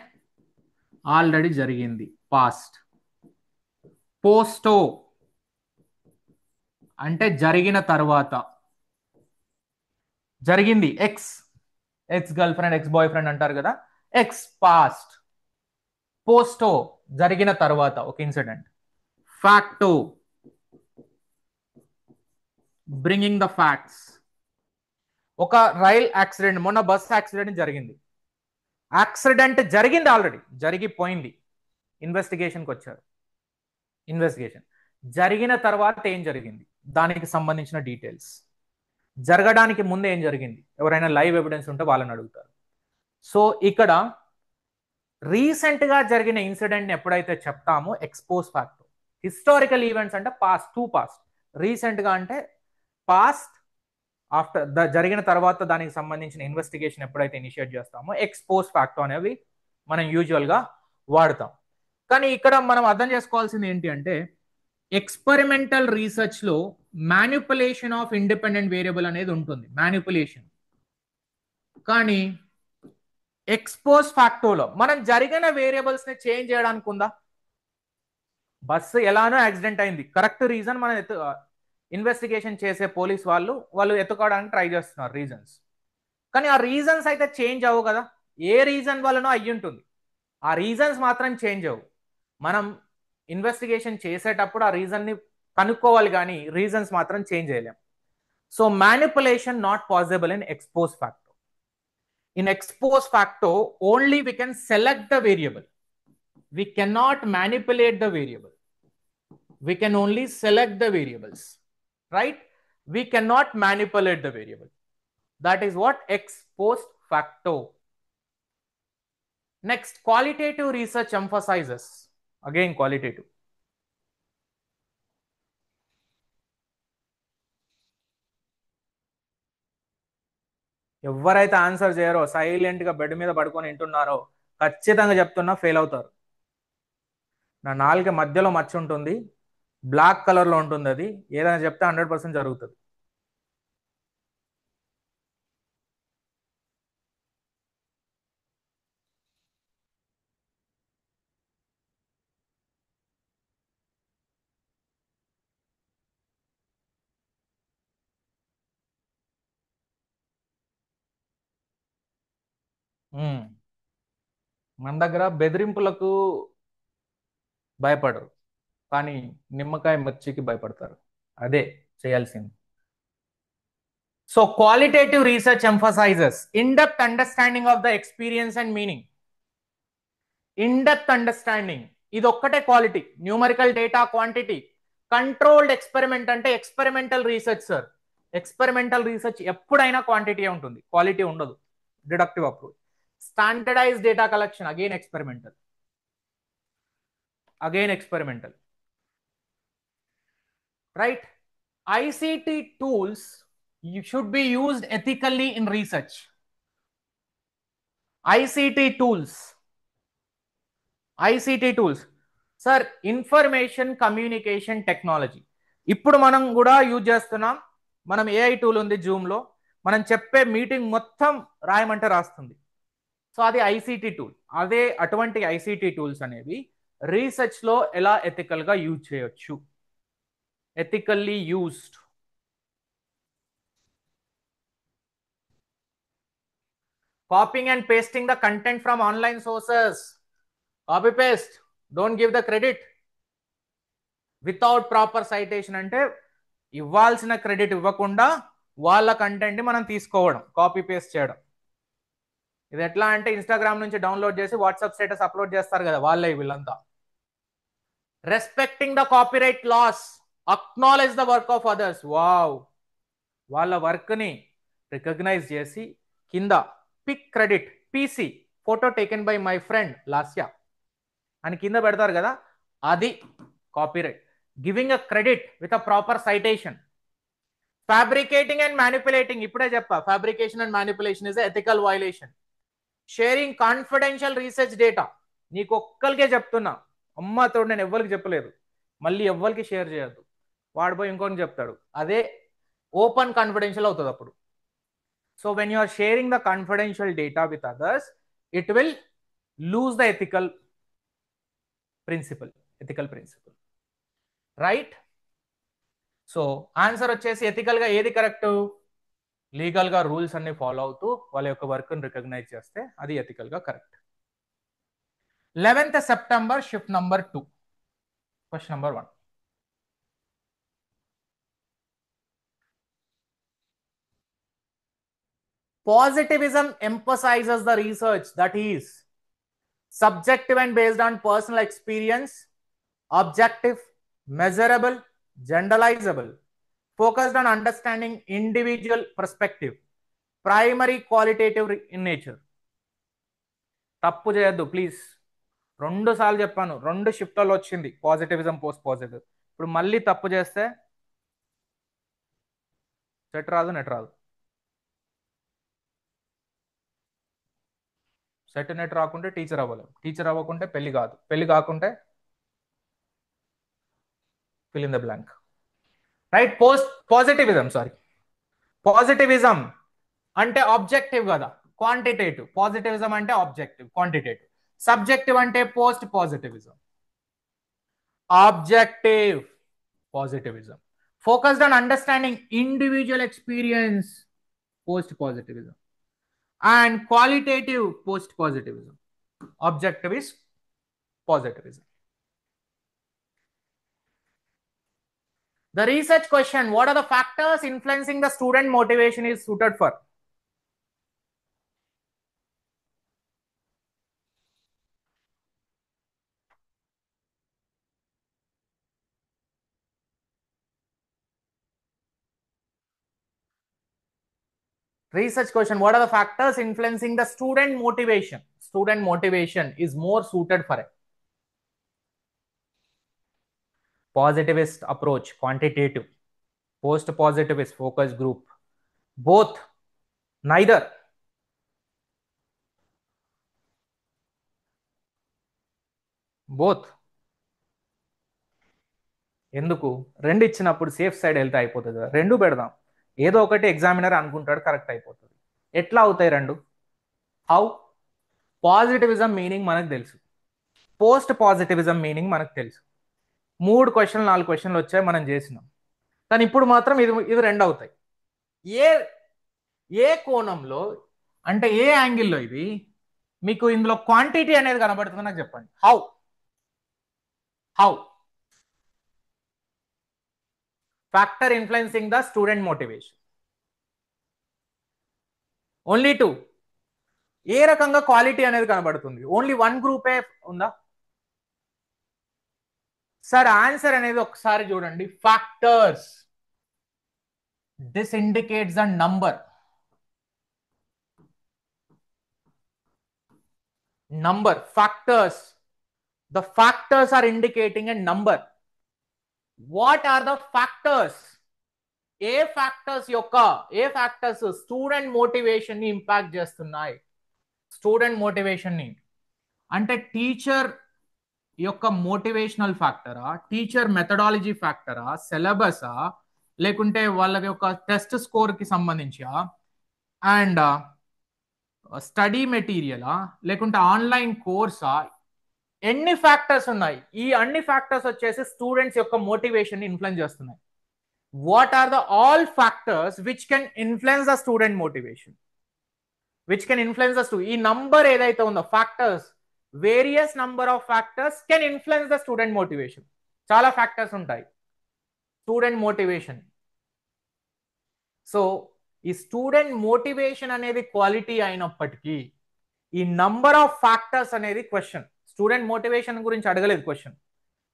already జరిగింది, past. పోస్టో అంటే జరిగిన తర్వాత, జరిగింది. Ex girl friend, X boy friend అంటారు కదా, ఎక్స్ పాస్ట్. పోస్టో జరిగిన తర్వాత ఒక incident. Facto bringing the facts. ఒక రైల్ యాక్సిడెంట్, మొన్న బస్ యాక్సిడెంట్ జరిగింది. యాక్సిడెంట్ జరిగింది, ఆల్రెడీ జరిగిపోయింది, ఇన్వెస్టిగేషన్కి వచ్చారు. ఇన్వెస్టిగేషన్ జరిగిన తర్వాత ఏం జరిగింది, దానికి సంబంధించిన డీటెయిల్స్. జరగడానికి ముందు ఏం జరిగింది, ఎవరైనా లైవ్ ఎవిడెన్స్ ఉంటే వాళ్ళని అడుగుతారు. సో ఇక్కడ రీసెంట్ గా జరిగిన ఇన్సిడెంట్ ఎప్పుడైతే చెప్తామో ఎక్స్పోజ్ ఫ్యాక్టో. హిస్టారికల్ ఈవెంట్స్ అంటే పాస్ట్, రీసెంట్ గా అంటే పాస్ట్, ఆఫ్టర్ జరిగిన తర్వాత దానికి సంబంధించిన ఇన్వెస్టిగేషన్ ఎప్పుడైతే ఇనిషియేట్ చేస్తామో ఎక్స్పోజ్ ఫ్యాక్టో అనేవి మనం యూజువల్ గా వాడతాం. కానీ ఇక్కడ మనం అర్థం చేసుకోవాల్సింది ఏంటి అంటే, ఎక్స్పెరిమెంటల్ రీసెర్చ్ లో మ్యానిపులేషన్ ఆఫ్ ఇండిపెండెంట్ వేరియబుల్ అనేది ఉంటుంది, మ్యానిపులేషన్. కానీ ఎక్స్పోజ్ ఫ్యాక్టోలో మనం జరిగిన వేరియబుల్స్ ని చేంజ్ చేయడానికి ఉందా? బస్సు ఎలానో యాక్సిడెంట్ అయింది, కరెక్ట్ రీజన్ మనం ఇన్వెస్టిగేషన్ చేసే పోలీస్ వాళ్ళు ఎత్తుకోవడానికి ట్రై చేస్తున్నారు రీజన్స్. కానీ ఆ రీజన్స్ అయితే చేంజ్ అవ్వవు కదా, ఏ రీజన్ వల్లనో అయ్యి ఉంటుంది, ఆ రీజన్స్ మాత్రం చేంజ్ అవ్వు. మనం ఇన్వెస్టిగేషన్ చేసేటప్పుడు ఆ రీజన్ ని కనుక్కోవాలి, కానీ రీజన్స్ మాత్రం చేంజ్ చేయలేం. So manipulation not possible in expose facto. In expose facto, only we can select the variable. We cannot manipulate the variable. We can only select the variables, right? We cannot manipulate the variable. That is what expose facto. Next, qualitative research emphasizes, again qualitative. ఎవరైతే answer చేయరో, silent గా bed మీద పడుకొని వింటున్నారో, ఖచ్చితంగా చెప్తున్నా fail అవుతారు. నా నాలుక మధ్యలో మచ్చ ఉంటుంది, బ్లాక్ కలర్ లో ఉంటుంది, అది ఏదైనా చెప్తే 100% జరుగుతుంది. మన దగ్గర బెదిరింపులకు భయపడరు, కానీ నిమ్మకాయ మచ్చికి భయపడతారు. అదే చేయాల్సింది. So qualitative research emphasises in depth understanding of the experience and meaning. In depth understanding ఇది ఒక్కటే quality. Numerical data quantity. Controlled experiment అంటే experimental research sir. Experimental research ఎప్పుడైనా క్వాంటిటీ ఉంటుంది, క్వాలిటీ ఉండదు. Deductive approach. Standardised data collection, again experimental. Right? ICT tools should be used ethically in research. ICT tools ICT tools sir, information communication technology. ఇప్పుడు మనం కూడా use చేస్తున్నాం. మనం AI tool ఉంది జూమ్లో, మనం చెప్పే మీటింగ్ మొత్తం రాయమంటే రాస్తుంది. సో అది ఐసిటి టూల్. అదే అటువంటి ఐసిటి టూల్స్ అనేవి రీసెర్చ్లో ఎలా ఎథికల్గా యూజ్ చేయొచ్చు, ethically used. Copying and pasting the content from online sources. Copy paste, don't give the credit. Without proper citation అంటే ఇవ్వాల్సిన క్రెడిట్ ఇవ్వకుండా వాళ్ళ కంటెంట్ మనం తీసుకోవడం, కాపీ పేస్ట్ చేయడం. ఇది ఎట్లా అంటే ఇన్స్టాగ్రామ్ నుంచి డౌన్లోడ్ చేసి వాట్సాప్ స్టేటస్ అప్లోడ్ చేస్తారు కదా, వాళ్ళే వీళ్ళంతా. Respecting the copyright laws, acknowledge the work of others. Wow, వాళ్ళ వర్క్ని రికగ్నైజ్ చేసి కింద pic credit PC, photo taken by my friend Lasya అని కింద పెడతారు కదా, అది copyright. Giving a credit with a proper citation. Fabricating and manipulating, ఇప్పుడే చెప్పా, fabrication and manipulation is ethical violation. Sharing confidential research data, నీకు ఒక్కరికే చెప్తున్నా, అమ్మతో నేను ఎవ్వరికి చెప్పలేదు, మళ్ళీ ఎవ్వరికి షేర్ చేయొద్దు, వాడు పోయి ఇంకొకరికి చెప్తాడు, అదే ఓపెన్ కాన్ఫిడెన్షియల్ అవుతుంది అప్పుడు. So when you are sharing the confidential data with others, it will lose the ethical principle, right? So answer వచ్చేసి ఎథికల్ గా ఏది కరెక్ట్? లీగల్ గా రూల్స్ అన్ని ఫాలో అవుతూ వాళ్ళ యొక్క వర్క్ ని రికగ్నైజ్ చేస్తే అది ఎథికల్ గా correct. 11th September shift number 2, question number 1. Positivism emphasizes the research that is subjective and based on personal experience, objective, measurable, generalizable, focused on understanding individual perspective, primary qualitative in nature. తప్పు చేయొద్దు please. 2 సార్లు చెప్పాను, 2 షిఫ్ట్లలో వచ్చింది positivism post positive. ఇప్పుడు మళ్ళీ తప్పు చేస్తే set రాదు, నెట్ రాదు. సెట్ నెట్ రాకుంటే టీచర్ అవ్వలేము, టీచర్ అవ్వకుంటే పెళ్లి కాదు, పెళ్లి కాకుంటే fill in the blank, right? Positivism అంటే ఆబ్జెక్టివ్ కదా, క్వాంటిటేటివ్. పాజిటివిజం అంటే ఆబ్జెక్టివ్, క్వాంటిటేటివ్. సబ్జెక్టివ్ అంటే post positivism. Objective positivism, focused on understanding individual experience, post positivism. and qualitative post positivism. Objective is positivism. The research question, what are the factors influencing the student motivation is suited for? Research question, what are the factors influencing the student motivation? Student motivation is more suited for it. Positivist approach, quantitative. Post positivist, focus group. Both, neither. Both. ఎందుకు? 2 ఇచ్చినప్పుడు safe side వెళ్తే అయిపోతుంది కదా, 2 పెడదాం. ఏదో ఒకటి examiner అనుకుంటాడు, correct అయిపోతుంది. ఎట్లా అవుతాయి 2? హౌ? పాజిటివిజం మీనింగ్ మనకు తెలుసు, పోస్ట్ పాజిటివిజం మీనింగ్ మనకు తెలుసు. 3 క్వశ్చన్లు 4 క్వశ్చన్లు వచ్చాయి, మనం చేసినాం. కానీ ఇప్పుడు మాత్రం ఇది 2 అవుతాయి. ఏ కోణంలో అంటే ఏ యాంగిల్లో ఇది మీకు ఇందులో క్వాంటిటీ అనేది కనబడుతుందో నాకు చెప్పండి. How? Factor influencing the student motivation. Only 2. ఏ రకంగా క్వాలిటీ అనేది కనబడుతుంది? ఓన్లీ 1 గ్రూపే ఉందా? సార్ ఆన్సర్ అనేది ఒకసారి చూడండి. Factors, this indicates a number. Factors, the factors are indicating a number. What are the factors? A factors student motivation ని impact చేస్తున్నాయి? Student motivation ని అంటే టీచర్ ఈ యొక్క మోటివేషనల్ ఫ్యాక్టరా, టీచర్ మెథడాలజీ ఫ్యాక్టరా, సిలబసా, లేకుంటే వాళ్ళ యొక్క టెస్ట్ స్కోర్కి సంబంధించా, అండ్ స్టడీ మెటీరియలా, లేకుంటే ఆన్లైన్ కోర్సా, ఎన్ని ఫ్యాక్టర్స్ ఉన్నాయి. ఈ అన్ని ఫ్యాక్టర్స్ వచ్చేసి స్టూడెంట్స్ యొక్క మోటివేషన్ ఇన్ఫ్లుయెన్స్ చేస్తున్నాయి. What are the all factors which can influence the student motivation, which can influence the ఈ నంబర్ ఏదైతే ఉందో factors, various number of factors can influence the student motivation. చాలా ఫ్యాక్టర్స్ ఉంటాయి student motivation. So ఈ student motivation అనేది quality అయినప్పటికీ ఈ number of factors అనేది క్వశ్చన్. స్టూడెంట్ మోటివేషన్ గురించి అడగలేదు question.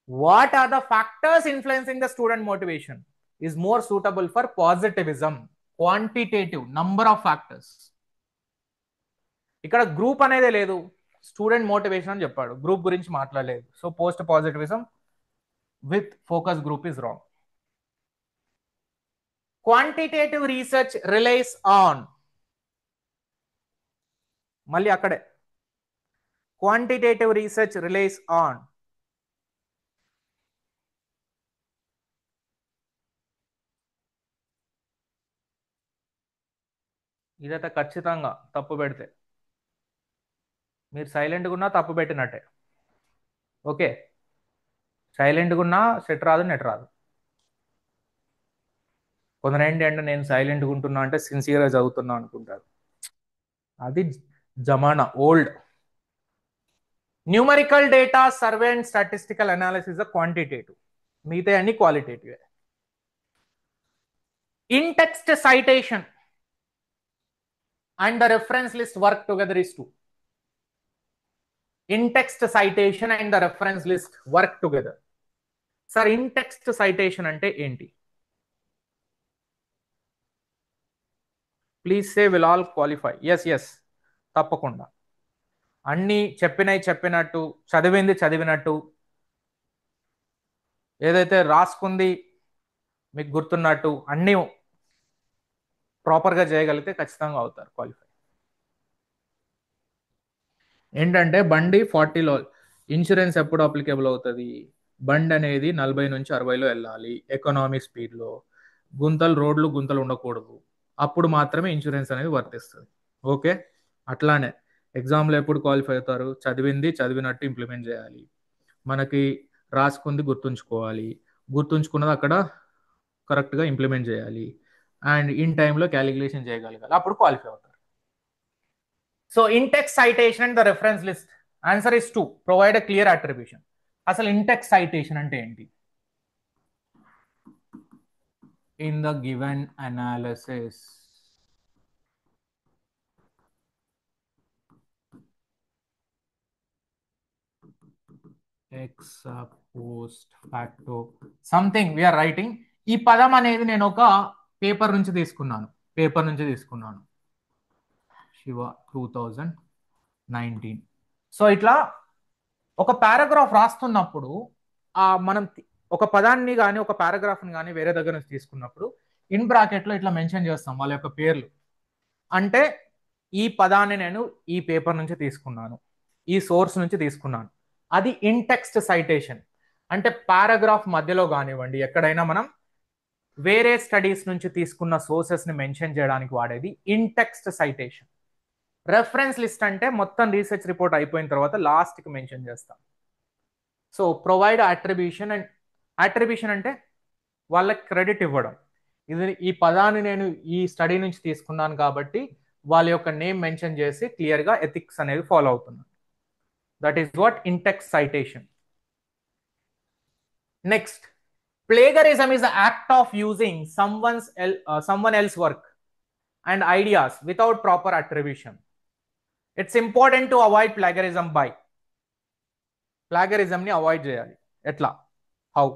What are the factors influencing the student motivation is more suitable for positivism. Quantitative number of factors. ఇక్కడ group అనేదే లేదు, స్టూడెంట్ మోటివేషన్ అని చెప్పాడు, గ్రూప్ గురించి మాట్లాడలేదు. So post positivism with focus group is wrong. Quantitative research relies on, మళ్ళీ అక్కడే quantitative research relies on ఇదైతే ఖచ్చితంగా తప్పు పెడితే మీరు సైలెంట్గా ఉన్నా తప్పు పెట్టినట్టే. ఓకే, సైలెంట్గా ఉన్నా సెట్ రాదు, నెట్ రాదు. కొందరు ఏంటి అంటే నేను సైలెంట్గా ఉంటున్నా అంటే సిన్సియర్గా చదువుతున్నా అనుకుంటారు. అది జమానా old. Numerical data survey and statistical analysis quantitative, మిగతా అన్ని qualitative. In text citation and the reference list work together is 2. In text citation and the reference list work together. Sir in text citation అంటే ఏంటి? Please say will all qualify. Yes తప్పకుండా. అన్ని చెప్పినట్టు, చదివింది చదివినట్టు, ఏదైతే రాసుకుంది మీకు గుర్తున్నట్టు అన్నీ ప్రాపర్గా చేయగలిగితే ఖచ్చితంగా అవుతారు క్వాలిఫై. ఏంటంటే బండి 40లో ఇన్సూరెన్స్ ఎప్పుడు అప్లికేబుల్ అవుతుంది? బండి అనేది 40 నుంచి 60లో వెళ్ళాలి ఎకనామిక్ స్పీడ్లో. రోడ్లు గుంతలు ఉండకూడదు, అప్పుడు మాత్రమే ఇన్సూరెన్స్ అనేది వర్తిస్తుంది. ఓకే, అట్లానే ఎగ్జామ్లో ఎప్పుడు క్వాలిఫై అవుతారు? చదివింది చదివినట్టు ఇంప్లిమెంట్ చేయాలి, మనకి రాసుకుంది గుర్తుంచుకోవాలి, గుర్తుంచుకున్నది అక్కడ కరెక్ట్గా ఇంప్లిమెంట్ చేయాలి, అండ్ ఇన్ టైంలో క్యాలిక్యులేషన్ చేయగలగాలి, అప్పుడు క్వాలిఫై అవుతారు. So in text citation and the reference list answer is 2. Provide a clear attribution. అసలు ఇన్ టెక్స్ట్ సైటేషన్ అంటే ఏంటి? In the given analysis ex post facto something we are writing. ఈ పదం అనేది నేను ఒక పేపర్ నుంచి తీసుకున్నాను శివ 2019. సో ఇట్లా ఒక పారాగ్రాఫ్ రాస్తున్నప్పుడు మనం ఒక పదాన్ని కానీ ఒక పారాగ్రాఫ్ని కానీ వేరే దగ్గర నుంచి తీసుకున్నప్పుడు ఇన్ బ్రాకెట్లో ఇట్లా మెన్షన్ చేస్తాం వాళ్ళ యొక్క పేర్లు. అంటే ఈ పదాన్ని నేను ఈ పేపర్ నుంచి తీసుకున్నాను, ఈ సోర్స్ నుంచి తీసుకున్నాను, అది ఇన్ టెక్స్ట్ సైటేషన్. అంటే పారాగ్రాఫ్ మధ్యలో కానివ్వండి ఎక్కడైనా మనం వేరే స్టడీస్ నుంచి తీసుకున్న సోర్సెస్ని మెన్షన్ చేయడానికి వాడేది in text citation. Reference list అంటే మొత్తం రీసెర్చ్ రిపోర్ట్ అయిపోయిన తర్వాత లాస్ట్కి మెన్షన్ చేస్తాం. So provide attribution. And attribution అంటే వాళ్ళకి క్రెడిట్ ఇవ్వడం. ఈ పదాన్ని నేను ఈ స్టడీ నుంచి తీసుకున్నాను కాబట్టి వాళ్ళ యొక్క నేమ్ మెన్షన్ చేసి క్లియర్గా ఎథిక్స్ అనేది ఫాలో అవుతున్నాను. That is what in text citation. Next, plagiarism is the act of using someone else's work and ideas without proper attribution. It's important to avoid plagiarism by. Plagiarism ni avoid cheyali. Etla? How?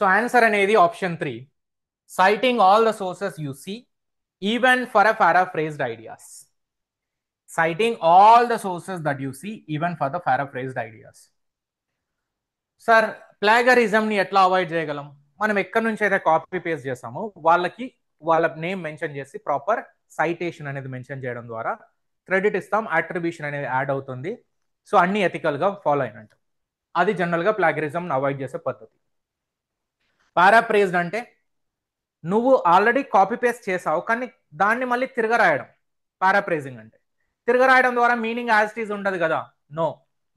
So answer అనేది option 3, citing all the sources you see even for a paraphrased ideas. Citing all the sources that you see even for the paraphrased ideas. Sir ప్లాగరిజంని ఎట్లా avoid చేయగలం? మనం ఎక్కడి నుంచి అయితే copy paste చేస్తామో వాళ్ళ నేమ్ మెన్షన్ చేసి ప్రాపర్ సైటేషన్ అనేది మెన్షన్ చేయడం ద్వారా క్రెడిట్ ఇస్తాం, అట్రిబ్యూషన్ అనేది యాడ్ అవుతుంది. సో అన్ని ఎథికల్గా ఫాలో అయినట్టు. అది జనరల్గా ప్లాగరిజంని అవాయిడ్ చేసే పద్ధతి. పారాప్రేజ్డ్ అంటే నువ్వు ఆల్రెడీ కాపీ పేస్ట్ చేసావు కానీ దాన్ని మళ్ళీ తిరగరాయడం. పారాప్రేజింగ్ అంటే తిరగరాయడం ద్వారా మీనింగ్ యాజ్ ఇట్ ఈజ్ ఉండదు కదా. నో,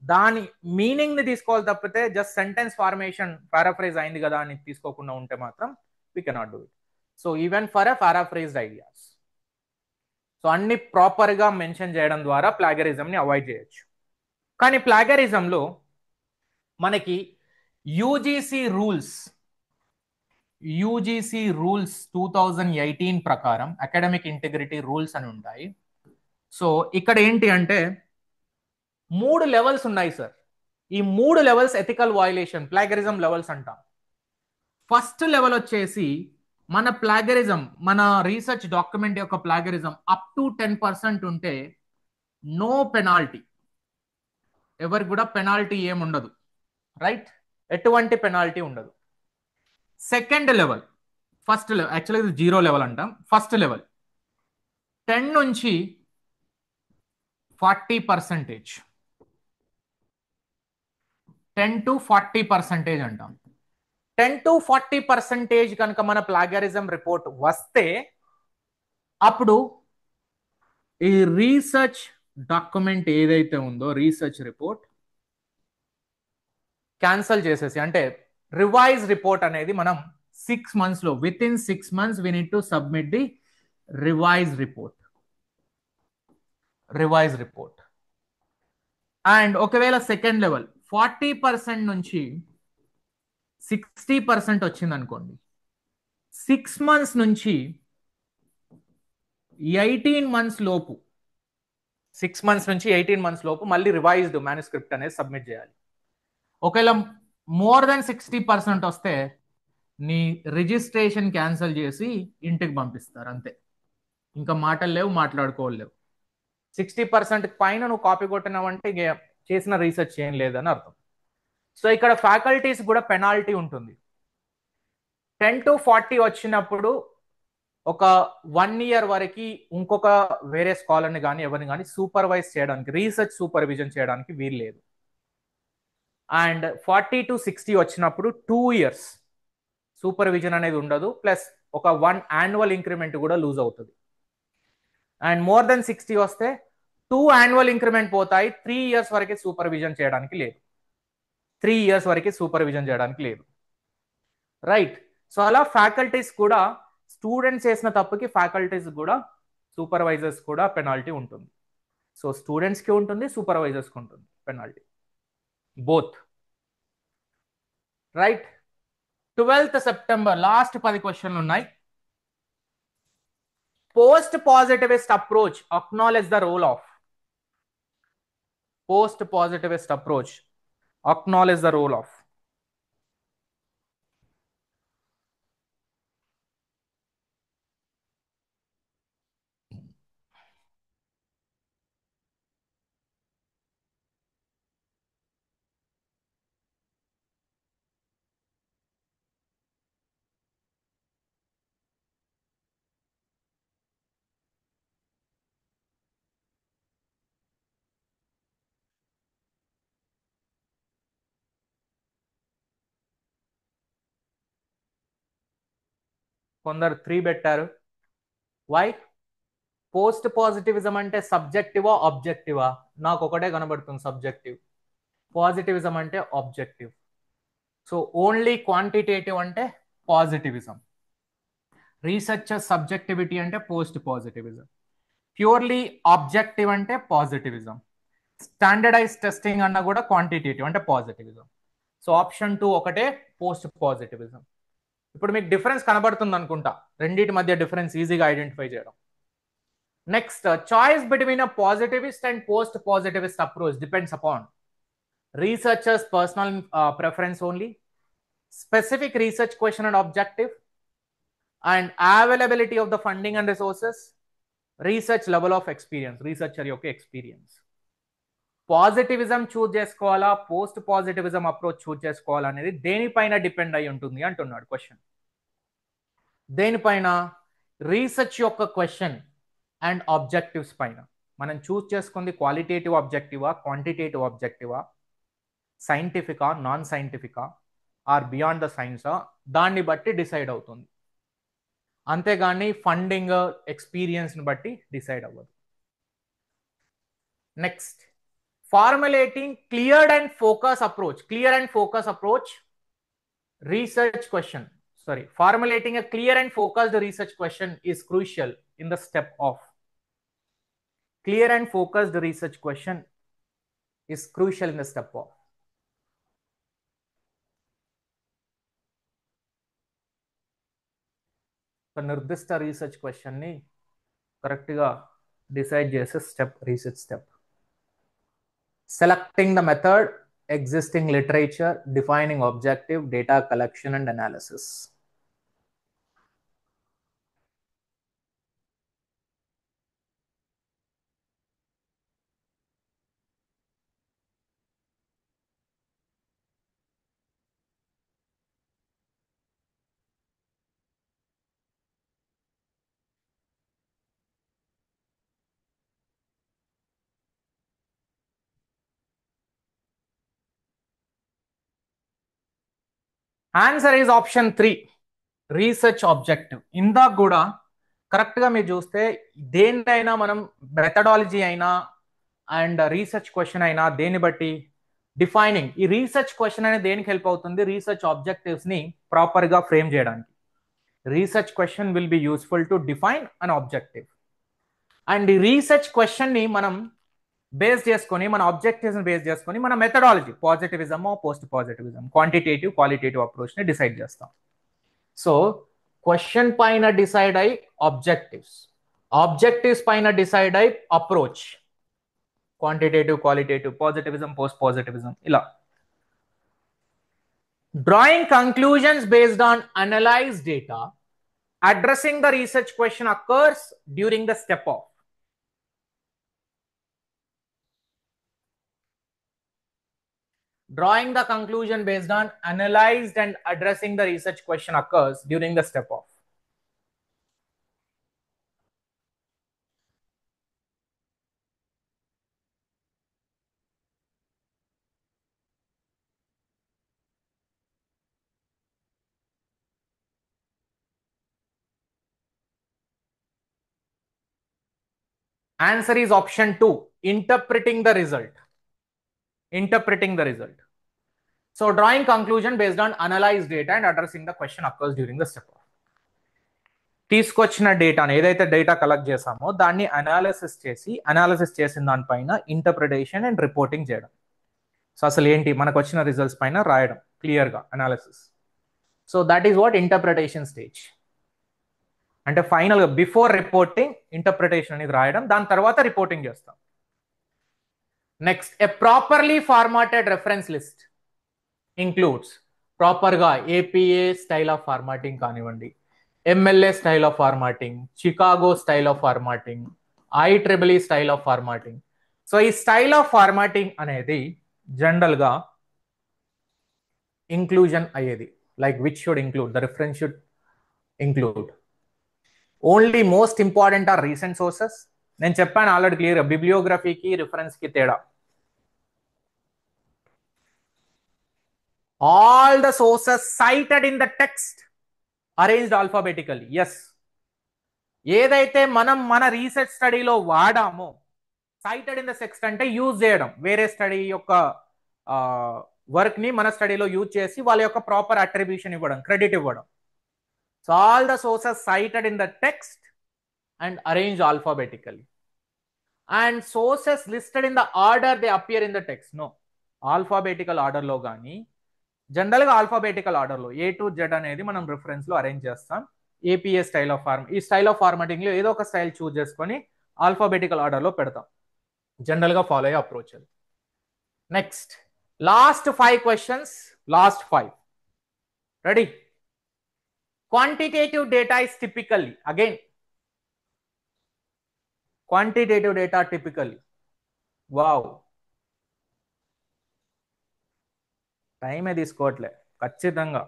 దాని మీనింగ్ ని తీసుకోవాలి తప్పితే జస్ట్ సెంటెన్స్ ఫార్మేషన్ పారాఫ్రేజ్ అయింది కదా అని తీసుకోకుండా ఉంటే మాత్రం we cannot do it. So even for a పారాఫ్రేజ్డ్ ideas. So అన్ని ప్రాపర్ గా మెన్షన్ చేయడం ద్వారా ప్లాగరిజం ని అవాయిడ్ చేయొచ్చు. కానీ ప్లాగరిజంలో మనకి యూజీసీ రూల్స్ 2018 ప్రకారం అకాడమిక్ ఇంటిగ్రిటీ రూల్స్ అని ఉంటాయి. సో ఇక్కడ ఏంటి అంటే 3 లెవెల్స్ ఉన్నాయి సార్. ఈ 3 levels ethical violation plagiarism levels అంటాం. ఫస్ట్ లెవెల్ వచ్చేసి మన ప్లాగరిజం, మన రీసెర్చ్ డాక్యుమెంట్ యొక్క ప్లాగరిజం అప్ టు 10% ఉంటే నో పెనాల్టీ. ఎవరికి కూడా పెనాల్టీ ఏముండదు, రైట్? ఎటువంటి పెనాల్టీ ఉండదు. సెకండ్ లెవెల్, ఫస్ట్ లెవెల్ యాక్చువల్గా ఇది 0 లెవెల్ అంటాం. ఫస్ట్ లెవెల్ 10 నుంచి 40%, 10 to 40% అంటాం. 10 to 40% కనుక మన ప్లాగరిజం రిపోర్ట్ వస్తే అప్పుడు ఈ రీసెర్చ్ డాక్యుమెంట్ ఏదైతే ఉందో రీసెర్చ్ రిపోర్ట్ క్యాన్సల్ చేసేసి, అంటే రివైజ్ రిపోర్ట్ అనేది మనం 6 months లో with in 6 months we need to submit the revise report. And ఒకవేళ సెకండ్ లెవెల్ 40% నుంచి 60% వచ్చింది అనుకోండి, 6 months నుంచి 18 months లోపు, 6 months నుంచి 18 months లోపు మళ్ళీ రివైజ్డ్ మ్యానుస్క్రిప్ట్ అనేది సబ్మిట్ చేయాలి. ఒకవేళ మోర్ దెన్ 60% వస్తే నీ రిజిస్ట్రేషన్ క్యాన్సిల్ చేసి ఇంటికి పంపిస్తారు, అంతే. ఇంకా మాటలు లేవు, మాట్లాడుకోలేవు. 60% పైన నువ్వు కాపీ కొట్టినావంటే చేసిన రీసెర్చ్ ఏం లేదని అర్థం. సో ఇక్కడ ఫ్యాకల్టీస్ కూడా పెనాల్టీ ఉంటుంది. 10 to 40 వచ్చినప్పుడు ఒక 1 year వరకు ఇంకొక వేరే స్కాలర్ని కానీ ఎవరిని కానీ సూపర్వైజ్ చేయడానికి, రీసెర్చ్ సూపర్విజన్ చేయడానికి వీలు లేదు. అండ్ 40 to 60 వచ్చినప్పుడు 2 years సూపర్విజన్ అనేది ఉండదు, ప్లస్ ఒక 1 annual ఇంక్రిమెంట్ కూడా లూజ్ అవుతుంది. అండ్ మోర్ దెన్ 60 వస్తే 2 annual ఇంక్రిమెంట్ పోతాయి, 3 years వరకు సూపర్విజన్ చేయడానికి లేదు. 3 years వరకు సూపర్విజన్ చేయడానికి లేదు, రైట్? సో అలా ఫ్యాకల్టీస్ కూడా, స్టూడెంట్స్ చేసిన తప్పుకి ఫ్యాకల్టీస్ కూడా, సూపర్వైజర్స్ కూడా పెనాల్టీ ఉంటుంది. సో స్టూడెంట్స్కి ఉంటుంది, సూపర్వైజర్స్కి ఉంటుంది penalty, both, right? 12th September last 10 క్వశ్చన్లు ఉన్నాయి. Post positivist approach acknowledge the role of. Post positivist approach acknowledge the role of. కొందరు 3 పెట్టారు. వై? పోస్ట్ పాజిటివిజం అంటే సబ్జెక్టివా ఆబ్జెక్టివా? నాకు ఒకటే కనబడుతుంది, సబ్జెక్టివ్. పాజిటివిజం అంటే ఆబ్జెక్టివ్. సో ఓన్లీ క్వాంటిటేటివ్ అంటే పాజిటివిజం. రీసెర్చర్ సబ్జెక్టివిటీ అంటే పోస్ట్ పాజిటివిజం. ప్యూర్లీ ఆబ్జెక్టివ్ అంటే పాజిటివిజం. స్టాండర్డైజ్ టెస్టింగ్ అన్న కూడా క్వాంటిటేటివ్ అంటే పాజిటివిజం. సో ఆప్షన్ 2 ఒకటే పోస్ట్ పాజిటివిజం. ఇప్పుడు మీకు డిఫరెన్స్ కనబడుతుంది అనుకుంటా, రెండింటి మధ్య డిఫరెన్స్ ఈజీగా ఐడెంటిఫై చేయడం. Next, choice between a positivist and post positivist approach depends upon researchers personal preference only, specific research question and objective, and availability of the funding and resources, research level of experience, researcher యొక్క experience. Positivism choose చేసుకోవాలా, post positivism approach choose చేసుకోవాలా అనేది దేనిపైన depend అయి ఉంటుంది అంటున్నాడు question. దేనిపైన? Research యొక్క క్వశ్చన్ అండ్ ఆబ్జెక్టివ్స్ పైన. మనం చూస్ చేసుకుంది క్వాలిటేటివ్ ఆబ్జెక్టివా, క్వాంటిటేటివ్ ఆబ్జెక్టివా, సైంటిఫికా, నాన్ సైంటిఫికా, ఆర్ బియాండ్ ద సైన్సా, దాన్ని బట్టి డిసైడ్ అవుతుంది. అంతేగాని ఫండింగ్, ఎక్స్పీరియన్స్ని బట్టి డిసైడ్ అవ్వదు. Next, formulating clear and focus approach. Clear and focus approach research question. Sorry, formulating a clear and focused research question is crucial in the step of. Clear and focused research question is crucial in the step of. నిర్దిష్ట research question ని correct గా decide చేసే step research step. Selecting the method, existing literature, defining objective, data collection and analysis. Answer is option 3, research objective. ఇందాక కూడా కరెక్ట్గా మీరు చూస్తే దేన్నైనా మనం మెథడాలజీ అయినా అండ్ రీసెర్చ్ క్వశ్చన్ అయినా దేన్ని బట్టి డిఫైనింగ్, ఈ రీసెర్చ్ క్వశ్చన్ అనేది దేనికి హెల్ప్ అవుతుంది? రీసెర్చ్ ఆబ్జెక్టివ్స్ని ప్రాపర్గా ఫ్రేమ్ చేయడానికి. Research question will be useful to define an objective. And ఈ రీసెర్చ్ క్వశ్చన్ని మనం బేస్ చేసుకొని, మన ఆబ్జెక్టివ్స్ బేస్ చేసుకొని మన methodology, positivism, post positivism, quantitative, qualitative approach ని డిసైడ్ చేస్తాం. సో క్వశ్చన్ పైన డిసైడ్ అయి ఆబ్జెక్టివ్స్, ఆబ్జెక్టివ్స్ పైన డిసైడ్ అయి approach, quantitative, qualitative, positivism, post positivism, ఇలా. Drawing conclusions based on analysed data, addressing the research question occurs during the step of. Drawing the conclusion based on analyzed and addressing the research question occurs during the step of. Answer is option 2, interpreting the result. Interpreting the result. So drawing conclusion based on analyzed data and addressing the question occurs during the step of. తీసుకొచ్చిన డేటాను, ఏదైతే data collect చేసామో దాన్ని analysis చేసిన దానిపైన interpretation and reporting చేయడం. So అసలు ఏంటి మనకు వచ్చిన రిజల్ట్స్ పైన రాయడం క్లియర్గా analysis. So that is what interpretation stage. అంటే ఫైనల్గా బిఫోర్ రిపోర్టింగ్ ఇంటర్ప్రిటేషన్ అనేది రాయడం, దాని తర్వాత రిపోర్టింగ్ చేస్తాం. Next, a properly formatted reference list includes, ప్రాపర్గా ఏపీఏ స్టైల్ ఆఫ్ ఫార్మాటింగ్ కానివ్వండి, MLA style of formatting, Chicago style of formatting, IEEE style of formatting. So ఈ స్టైల్ ఆఫ్ ఫార్మాటింగ్ అనేది జనరల్గా ఇంక్లూజన్ అయ్యేది. Like which should include, the reference should include. Only most important or recent sources. నేను చెప్పాను already క్లియర్గా, బిబ్లియోగ్రఫీకి రిఫరెన్స్కి తేడా. All the sources cited in the text arranged alphabetically. Yes, ఏదైతే మనం మన రీసెర్చ్ స్టడీలో వాడామో, cited in the text అంటే యూజ్ చేయడం, వేరే స్టడీ యొక్క వర్క్ ని మన స్టడీలో యూజ్ చేసి వాళ్ళ యొక్క ప్రాపర్ అట్రిబ్యూషన్ ఇవ్వడం, క్రెడిట్ ఇవ్వడం. So all the sources cited in the text and arranged alphabetically. And sources listed in the order they appear in the text. No, alphabetical order లో కానీ జనరల్గా ఆల్ఫాబెటికల్ ఆర్డర్లో A to Z అనేది మనం రిఫరెన్స్లో arrange చేస్తాం. APA style of ఈ style of ఫార్మాటింగ్లో ఏదో ఒక స్టైల్ చూజ్ చేసుకొని ఆల్ఫాబెటికల్ ఆర్డర్లో పెడతాం, జనరల్గా ఫాలో అయ్యే అప్రోచ్ అది. Next, last 5 questions, last 5. Ready? Quantitative data is typically, again, quantitative data typically. Wow. టైమే తీసుకోవట్లే ఖచ్చితంగా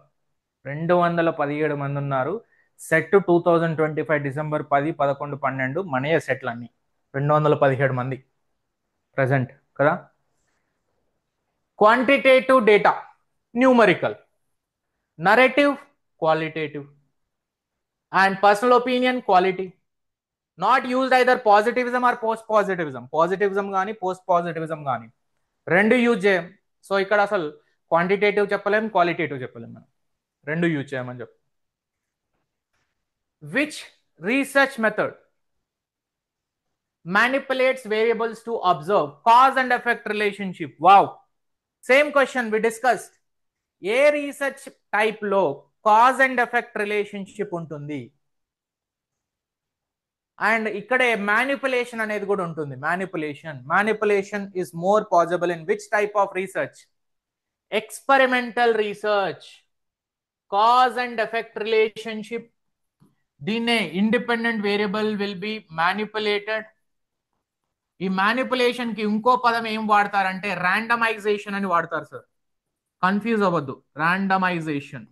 217 మంది ఉన్నారు. సెట్ 2025 డిసెంబర్ 10, 11, 12 మనయే సెట్లు అన్ని 217 మంది ప్రజెంట్ కదా. Quantitative data numerical, narrative qualitative, and personal opinion quality. Not used either positivism or post positivism. Positivism కానీ post positivism కానీ రెండు యూజ్ చేయం. సో ఇక్కడ అసలు క్వాంటిటేటివ్ చెప్పలేం, క్వాలిటేటివ్ చెప్పలేం, మనం రెండు యూజ్ చేయమని చెప్పు. Which research method manipulates variables to observe cause and effect relationship? Wow, same question we discussed. ఏ రీసెర్చ్ టైప్ లో కాజ్ అండ్ ఎఫెక్ట్ రిలేషన్షిప్ ఉంటుంది, అండ్ ఇక్కడే మ్యానిపులేషన్ అనేది కూడా ఉంటుంది. Manipulation is more possible in which type of research? Experimental research. Cause and effect relationship, దీన్నే independent variable will be manipulated. ఈ manipulation కి ఇంకో పదం ఏం వాడతారంటే ర్యాండమైజేషన్ అని వాడతారు సార్, కన్ఫ్యూజ్ అవ్వద్దు. Randomisation,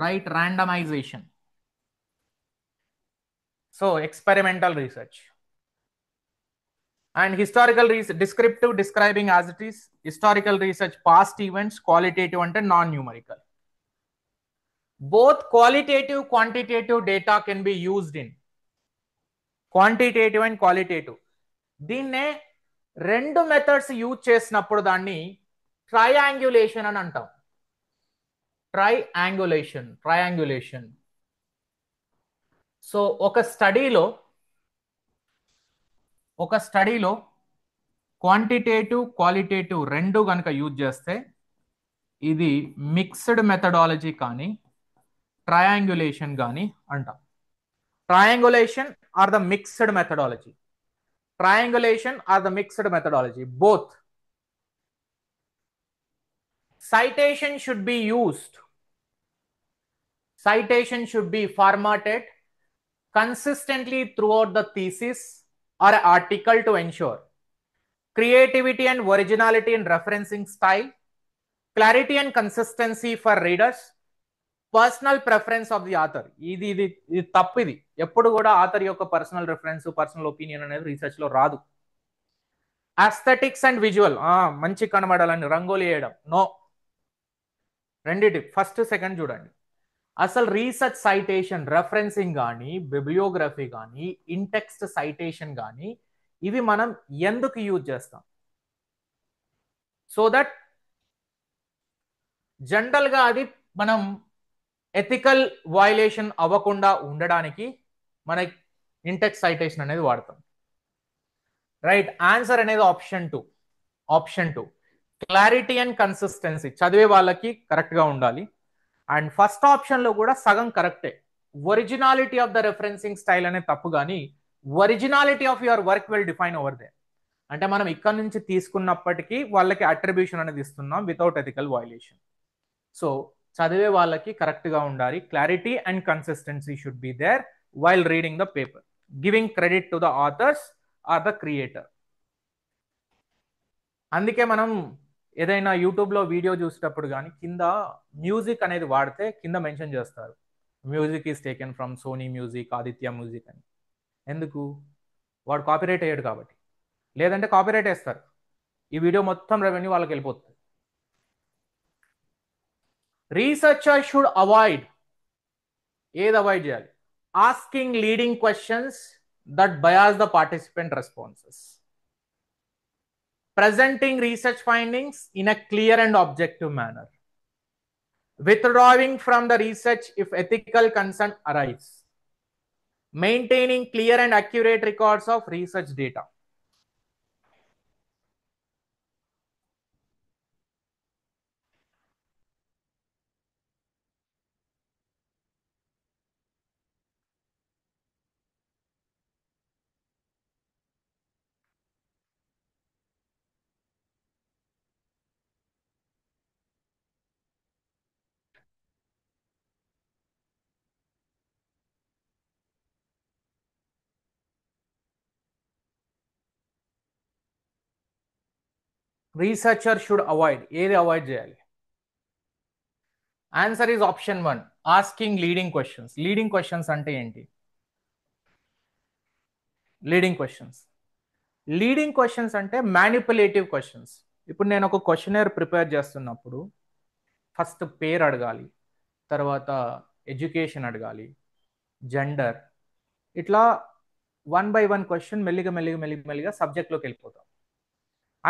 right? Randomisation. So experimental research. And historical research descriptive, describing as it is. Historical research past events. Qualitative అంటే non numerical. Both qualitative quantitative data can be used in quantitative and qualitative. దీన్నే రెండు methods use చేసినప్పుడు దాన్ని triangulation అని అంటాం. Triangulation. So ఒక స్టడీలో quantitative qualitative రెండు కనుక యూజ్ చేస్తే ఇది మిక్స్డ్ మెథడాలజీ కానీ ట్రయాంగులేషన్ కానీ అంటాం. Triangulation or the mixed methodology. Both. Citation should be formatted consistently throughout the thesis or article to ensure creativity and originality in referencing style, clarity and consistency for readers, personal preference of the author. ఇది తప్పు. ఇది ఎప్పుడు కూడా author యొక్క personal reference, personal opinion అనేది research లో రాదు. Aesthetics and visual, మంచి కనబడాలని రంగోలి వేయడం, నో. రెండిటి ఫస్ట్ సెకండ్ చూడండి. అసలు రీసెర్చ్ సైటేషన్, రెఫరెన్సింగ్ కానీ, బిబ్లియోగ్రఫీ కానీ, ఇంటెక్స్ట్ సైటేషన్ కానీ ఇవి మనం ఎందుకు యూజ్ చేస్తాం? సో దట్ జనరల్ గా అది మనం ఎథికల్ వయలేషన్ అవ్వకుండా ఉండడానికి మన ఇంటెక్స్ట్ సైటేషన్ అనేది వాడతాం. రైట్? ఆన్సర్ అనేది option two. Clarity and consistency చదివే వాళ్ళకి కరెక్ట్ గా ఉండాలి. అండ్ ఫస్ట్ ఆప్షన్ లో కూడా సగం కరెక్టే. Originality of the referencing style అనేది తప్పు, కానీ originality of your work will define over they. అంటే మనం ఇక్కడ నుంచి తీసుకున్నప్పటికీ వాళ్ళకి అట్రిబ్యూషన్ అనేది ఇస్తున్నాం వితౌట్ ఎథికల్ వయలేషన్. సో చదివే వాళ్ళకి కరెక్ట్ గా ఉండాలి. Clarity and consistency should be there while reading the paper, giving credit to the authors or the creator. అందుకే మనం ఏదైనా యూట్యూబ్లో వీడియో చూసేటప్పుడు కానీ కింద మ్యూజిక్ అనేది వాడితే కింద మెన్షన్ చేస్తారు, music is taken from Sony Music, Aditya Music అని. ఎందుకు? వాడు కాపీరైట్ అయ్యాడు కాబట్టి. లేదంటే కాపీరైట్ వేస్తారు, ఈ వీడియో మొత్తం రెవెన్యూ వాళ్ళకి వెళ్ళిపోతుంది. రీసెర్చర్ షుడ్ అవాయిడ్, ఏది అవాయిడ్ చేయాలి? Asking leading questions that bias the participant responses, presenting research findings in a clear and objective manner, withdrawing from the research if ethical concern arise, maintaining clear and accurate records of research data. Researcher should avoid, ఏది avoid చేయాలి? Answer is option 1, asking leading questions. Leading questions అంటే ఏంటి? Leading questions అంటే manipulative questions. ఇప్పుడు నేను ఒక questionnaire prepare చేస్తున్నప్పుడు first పేరు అడగాలి, తర్వాత ఎడ్యుకేషన్ అడగాలి, జెండర్, ఇట్లా 1 by 1 క్వశ్చన్ మెల్లిగా సబ్జెక్ట్లోకి వెళ్ళిపోతాం.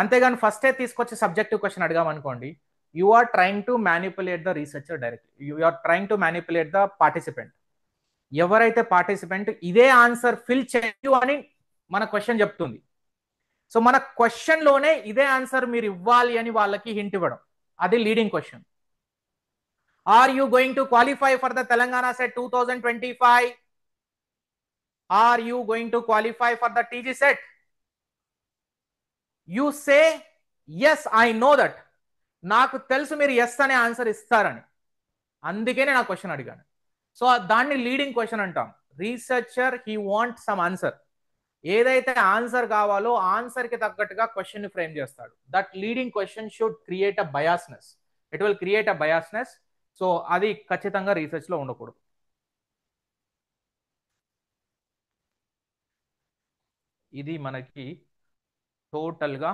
అంతేగాని ఫస్టే తీసుకొచ్చి సబ్జెక్టివ్ క్వశ్చన్ అడిగామనుకోండి, you are trying to manipulate the researcher directly, you are trying to manipulate the participant. ఎవరైతే పార్టిసిపెంట్ ఇదే ఆన్సర్ ఫిల్ చేయు అని మన క్వశ్చన్ చెప్తుంది. సో మన క్వశ్చన్లోనే ఇదే ఆన్సర్ మీరు ఇవ్వాలి అని వాళ్ళకి హింట్ ఇవ్వడం, అది leading question. Are you going to qualify for the Telangana SET 2025? Are you going to qualify for the TG SET? You say yes, I know that. నాకు తెలుసు మీరు ఎస్ అనే ఆన్సర్ ఇస్తారని, అందుకే నేను ఆ క్వశ్చన్ అడిగాను. సో దాన్ని లీడింగ్ క్వశ్చన్ అంటాం. Researcher he want some answer, ఏదైతే ఆన్సర్ కావాలో ఆన్సర్ కి తగ్గట్టుగా క్వశ్చన్ ని ఫ్రేమ్ చేస్తాడు. That leading question should create a biasness, it will create a biasness. So అది ఖచ్చితంగా రీసెర్చ్ లో ఉండకూడదు. ఇది మనకి టోటల్ గా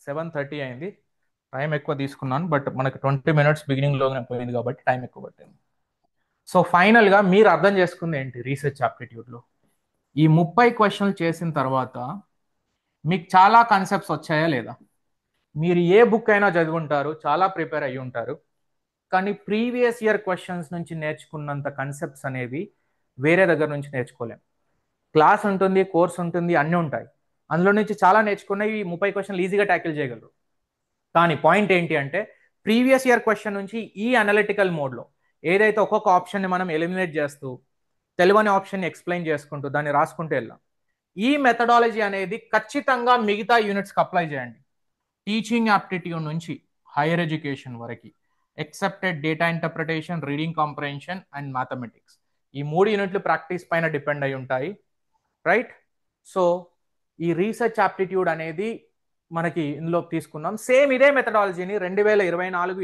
7:30 అయింది. టైం ఎక్కువ తీసుకున్నాను, బట్ మనకి 20 minutes బిగినింగ్ లోనే పోయింది కాబట్టి టైం ఎక్కువ పట్టింది. సో ఫైనల్ గా మీరు అర్థం చేసుకుంది ఏంటి? రీసెర్చ్ ఆప్టిట్యూడ్ లో ఈ 30 క్వశ్చన్లు చేసిన తర్వాత మీకు చాలా కాన్సెప్ట్స్ వచ్చాయా లేదా? మీరు ఏ బుక్ అయినా చదువుంటారు, చాలా ప్రిపేర్ అయ్యి ఉంటారు, కానీ ప్రీవియస్ ఇయర్ క్వశ్చన్స్ నుంచి నేర్చుకున్నంత కాన్సెప్ట్స్ అనేవి వేరే దగ్గర నుంచి నేర్చుకోలేం. క్లాస్ ఉంటుంది, కోర్స్ ఉంటుంది, అన్నీ ఉంటాయి, అందులో నుంచి చాలా నేర్చుకున్నవి ఈ 30 క్వశ్చన్లు ఈజీగా ట్యాకిల్ చేయగలరు. కానీ పాయింట్ ఏంటి అంటే ప్రీవియస్ ఇయర్ క్వశ్చన్ నుంచి ఈ అనలిటికల్ మోడ్లో ఏదైతే ఒక్కొక్క ఆప్షన్ని మనం ఎలిమినేట్ చేస్తూ తెలియని ఆప్షన్ని ఎక్స్ప్లెయిన్ చేసుకుంటూ దాన్ని రాసుకుంటూ వెళ్ళాం. ఈ మెథడాలజీ అనేది ఖచ్చితంగా మిగతా యూనిట్స్కి అప్లై చేయండి. టీచింగ్ యాప్టిట్యూడ్ నుంచి హైయర్ ఎడ్యుకేషన్ వరకు, accepted data interpretation, reading comprehension and mathematics, ఈ 3 యూనిట్లు ప్రాక్టీస్ పైన డిపెండ్ అయి ఉంటాయి, రైట్? సో ఈ రీసెర్చ్ యాప్టిట్యూడ్ అనేది మనకి ఇందులో తీసుకున్నాం. సేమ్ ఇదే మెథడాలజీని 2024, 23,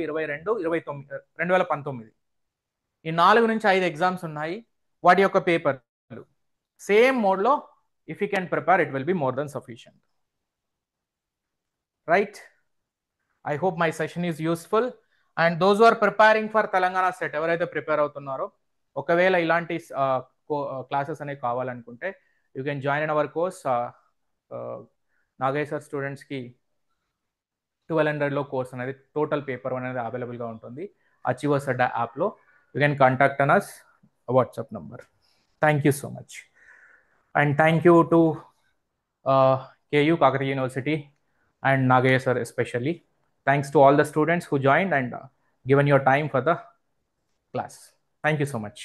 22, 29, 2019 ఈ 4 నుంచి 5 ఎగ్జామ్స్ ఉన్నాయి. వాటి యొక్క పేపర్లు సేమ్ మోడ్లో if you can prepare, it will be more then sufficient, right? I hope my session is useful. And those are preparing for Telangana SET, ఎవరైతే ప్రిపేర్ అవుతున్నారో, ఒకవేళ ఇలాంటి క్లాసెస్ అనేవి కావాలనుకుంటే you can join in our course. Nageshwar స్టూడెంట్స్కి 1200లో course అనేది total paper అనేది అవైలబుల్గా ఉంటుంది అచీవర్స్ అడ్డా యాప్లో. You can contact on us WhatsApp number. Thank you so much. And thank you to KU, Kakatiya University, and Nagaya sir especially. Thanks to all the students who joined and given your time for the class. Thank you so much.